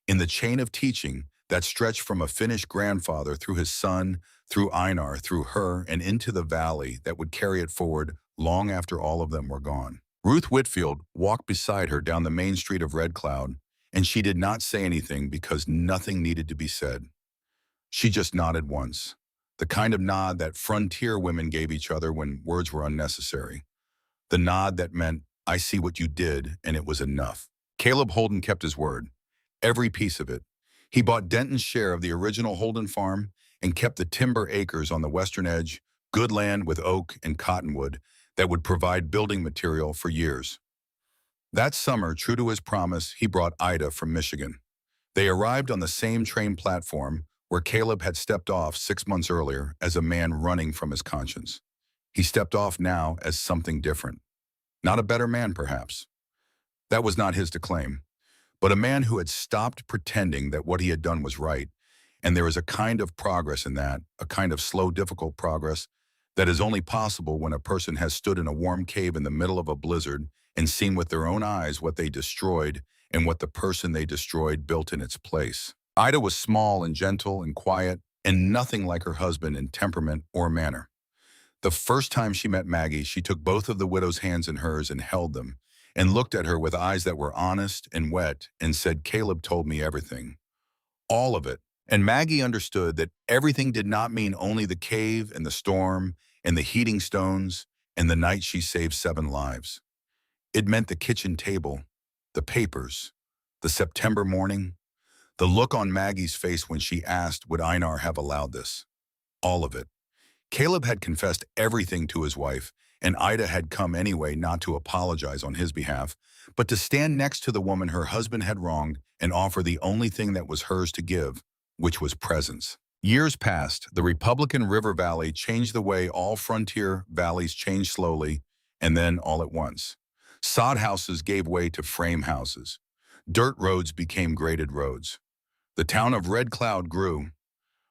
in the chain of teaching that stretched from a Finnish grandfather through his son, through Einar, through her, and into the valley that would carry it forward long after all of them were gone. Ruth Whitfield walked beside her down the main street of Red Cloud, and she did not say anything because nothing needed to be said. She just nodded once, the kind of nod that frontier women gave each other when words were unnecessary. The nod that meant, "I see what you did," and it was enough. Caleb Holden kept his word, every piece of it. He bought Denton's share of the original Holden farm and kept the timber acres on the western edge, good land with oak and cottonwood that would provide building material for years. That summer, true to his promise, he brought Ida from Michigan. They arrived on the same train platform where Caleb had stepped off 6 months earlier as a man running from his conscience. He stepped off now as something different. Not a better man, perhaps. That was not his to claim, but a man who had stopped pretending that what he had done was right. And there is a kind of progress in that, a kind of slow, difficult progress that is only possible when a person has stood in a warm cave in the middle of a blizzard and seen with their own eyes what they destroyed and what the person they destroyed built in its place. Ida was small and gentle and quiet and nothing like her husband in temperament or manner. The first time she met Maggie, she took both of the widow's hands in hers and held them, and looked at her with eyes that were honest and wet, and said, "Caleb told me everything. All of it." And Maggie understood that everything did not mean only the cave and the storm and the heating stones and the night she saved 7 lives. It meant the kitchen table, the papers, the September morning, the look on Maggie's face when she asked, would Einar have allowed this? All of it. Caleb had confessed everything to his wife, and Ida had come anyway not to apologize on his behalf, but to stand next to the woman her husband had wronged and offer the only thing that was hers to give, which was presence. Years passed. The Republican River Valley changed the way all frontier valleys changed slowly, and then all at once. Sod houses gave way to frame houses. Dirt roads became graded roads. The town of Red Cloud grew.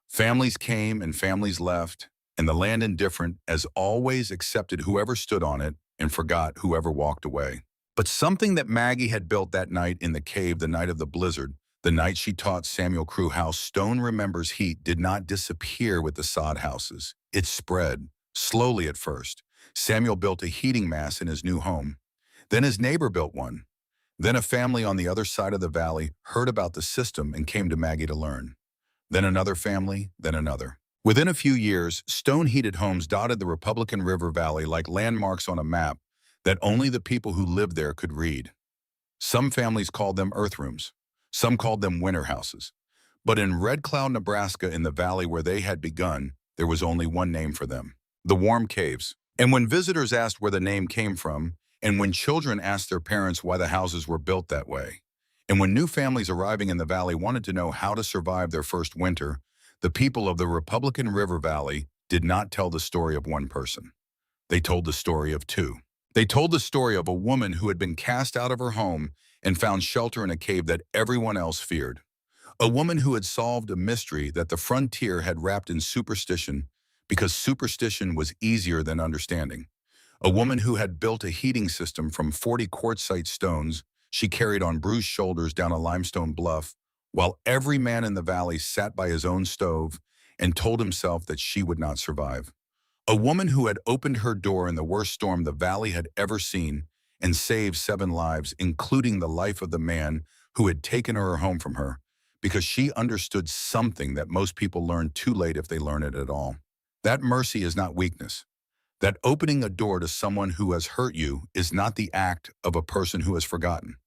Families came and families left, and the land indifferent as always accepted whoever stood on it and forgot whoever walked away. But something that Maggie had built that night in the cave, the night of the blizzard, the night she taught Samuel Crew how stone remembers heat, did not disappear with the sod houses. It spread, slowly at first. Samuel built a heating mass in his new home. Then his neighbor built one. Then a family on the other side of the valley heard about the system and came to Maggie to learn. Then another family, then another. Within a few years, stone-heated homes dotted the Republican River Valley like landmarks on a map that only the people who lived there could read. Some families called them earth rooms. Some called them winter houses. But in Red Cloud, Nebraska, in the valley where they had begun, there was only one name for them: the warm caves. And when visitors asked where the name came from, and when children asked their parents why the houses were built that way, and when new families arriving in the valley wanted to know how to survive their first winter, the people of the Republican River Valley did not tell the story of one person. They told the story of two. They told the story of a woman who had been cast out of her home and found shelter in a cave that everyone else feared. A woman who had solved a mystery that the frontier had wrapped in superstition because superstition was easier than understanding. A woman who had built a heating system from 40 quartzite stones she carried on bruised shoulders down a limestone bluff, while every man in the valley sat by his own stove and told himself that she would not survive. A woman who had opened her door in the worst storm the valley had ever seen and saved 7 lives, including the life of the man who had taken her home from her, because she understood something that most people learn too late if they learn it at all. That mercy is not weakness. That opening a door to someone who has hurt you is not the act of a person who has forgotten.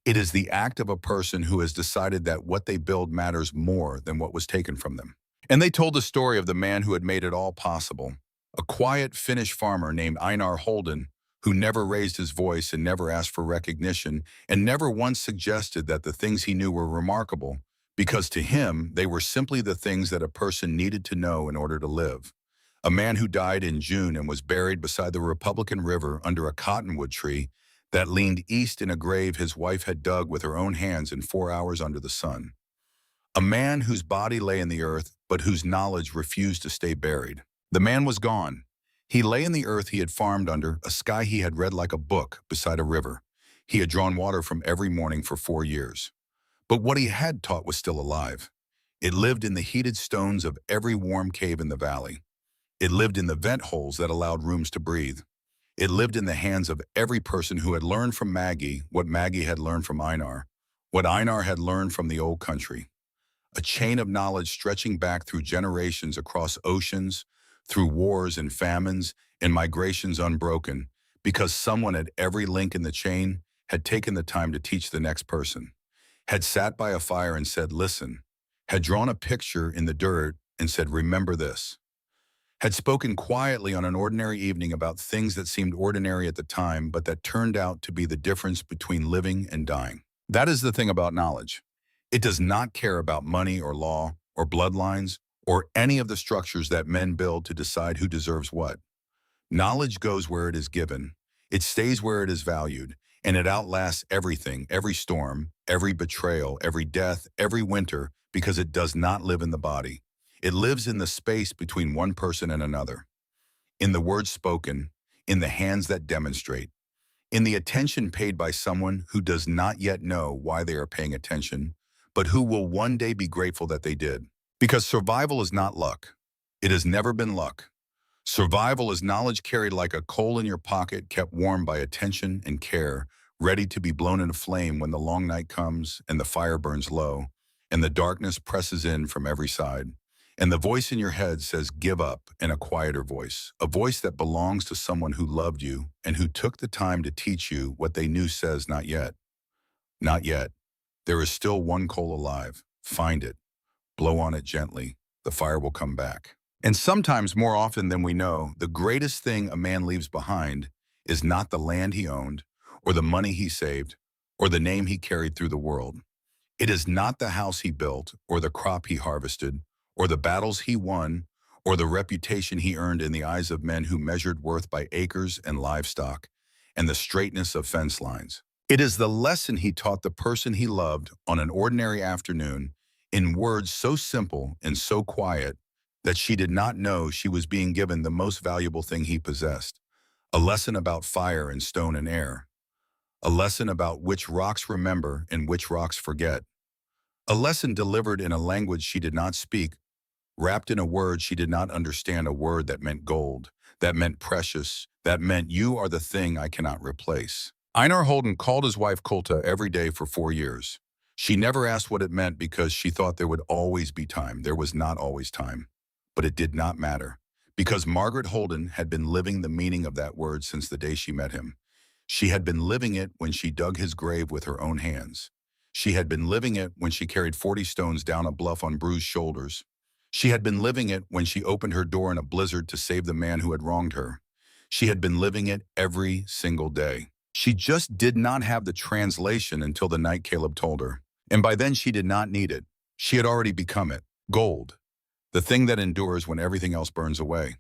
It is the act of a person who has decided that what they build matters more than what was taken from them. And they told the story of the man who had made it all possible, a quiet Finnish farmer named Einar Holden, who never raised his voice and never asked for recognition and never once suggested that the things he knew were remarkable, because to him they were simply the things that a person needed to know in order to live. A man who died in June and was buried beside the Republican River under a cottonwood tree that leaned east in a grave his wife had dug with her own hands in 4 hours under the sun. A man whose body lay in the earth, but whose knowledge refused to stay buried. The man was gone. He lay in the earth he had farmed under, a sky he had read like a book beside a river. He had drawn water from every morning for 4 years. But what he had taught was still alive. It lived in the heated stones of every warm cave in the valley. It lived in the vent holes that allowed rooms to breathe. It lived in the hands of every person who had learned from Maggie what Maggie had learned from Einar, what Einar had learned from the old country. A chain of knowledge stretching back through generations across oceans, through wars and famines and migrations unbroken, because someone at every link in the chain had taken the time to teach the next person, had sat by a fire and said, listen, had drawn a picture in the dirt and said, remember this, had spoken quietly on an ordinary evening about things that seemed ordinary at the time, but that turned out to be the difference between living and dying. That is the thing about knowledge. It does not care about money or law or bloodlines or any of the structures that men build to decide who deserves what. Knowledge goes where it is given, it stays where it is valued, and it outlasts everything, every storm, every betrayal, every death, every winter, because it does not live in the body. It lives in the space between one person and another, in the words spoken, in the hands that demonstrate, in the attention paid by someone who does not yet know why they are paying attention, but who will one day be grateful that they did. Because survival is not luck. It has never been luck. Survival is knowledge carried like a coal in your pocket, kept warm by attention and care, ready to be blown into flame when the long night comes and the fire burns low, and the darkness presses in from every side. And the voice in your head says, give up, in a quieter voice, a voice that belongs to someone who loved you and who took the time to teach you what they knew says, not yet. Not yet. There is still one coal alive. Find it. Blow on it gently. The fire will come back. And sometimes, more often than we know, the greatest thing a man leaves behind is not the land he owned, or the money he saved, or the name he carried through the world. It is not the house he built, or the crop he harvested, or the battles he won, or the reputation he earned in the eyes of men who measured worth by acres and livestock, and the straightness of fence lines. It is the lesson he taught the person he loved on an ordinary afternoon, in words so simple and so quiet that she did not know she was being given the most valuable thing he possessed, a lesson about fire and stone and air, a lesson about which rocks remember and which rocks forget, a lesson delivered in a language she did not speak, wrapped in a word she did not understand, a word that meant gold, that meant precious, that meant you are the thing I cannot replace. Einar Holden called his wife Kula every day for 4 years. She never asked what it meant because she thought there would always be time. There was not always time. But it did not matter, because Margaret Holden had been living the meaning of that word since the day she met him. She had been living it when she dug his grave with her own hands. She had been living it when she carried 40 stones down a bluff on bruised shoulders. She had been living it when she opened her door in a blizzard to save the man who had wronged her. She had been living it every single day. She just did not have the translation until the night Caleb told her. And by then she did not need it. She had already become it. Gold. The thing that endures when everything else burns away.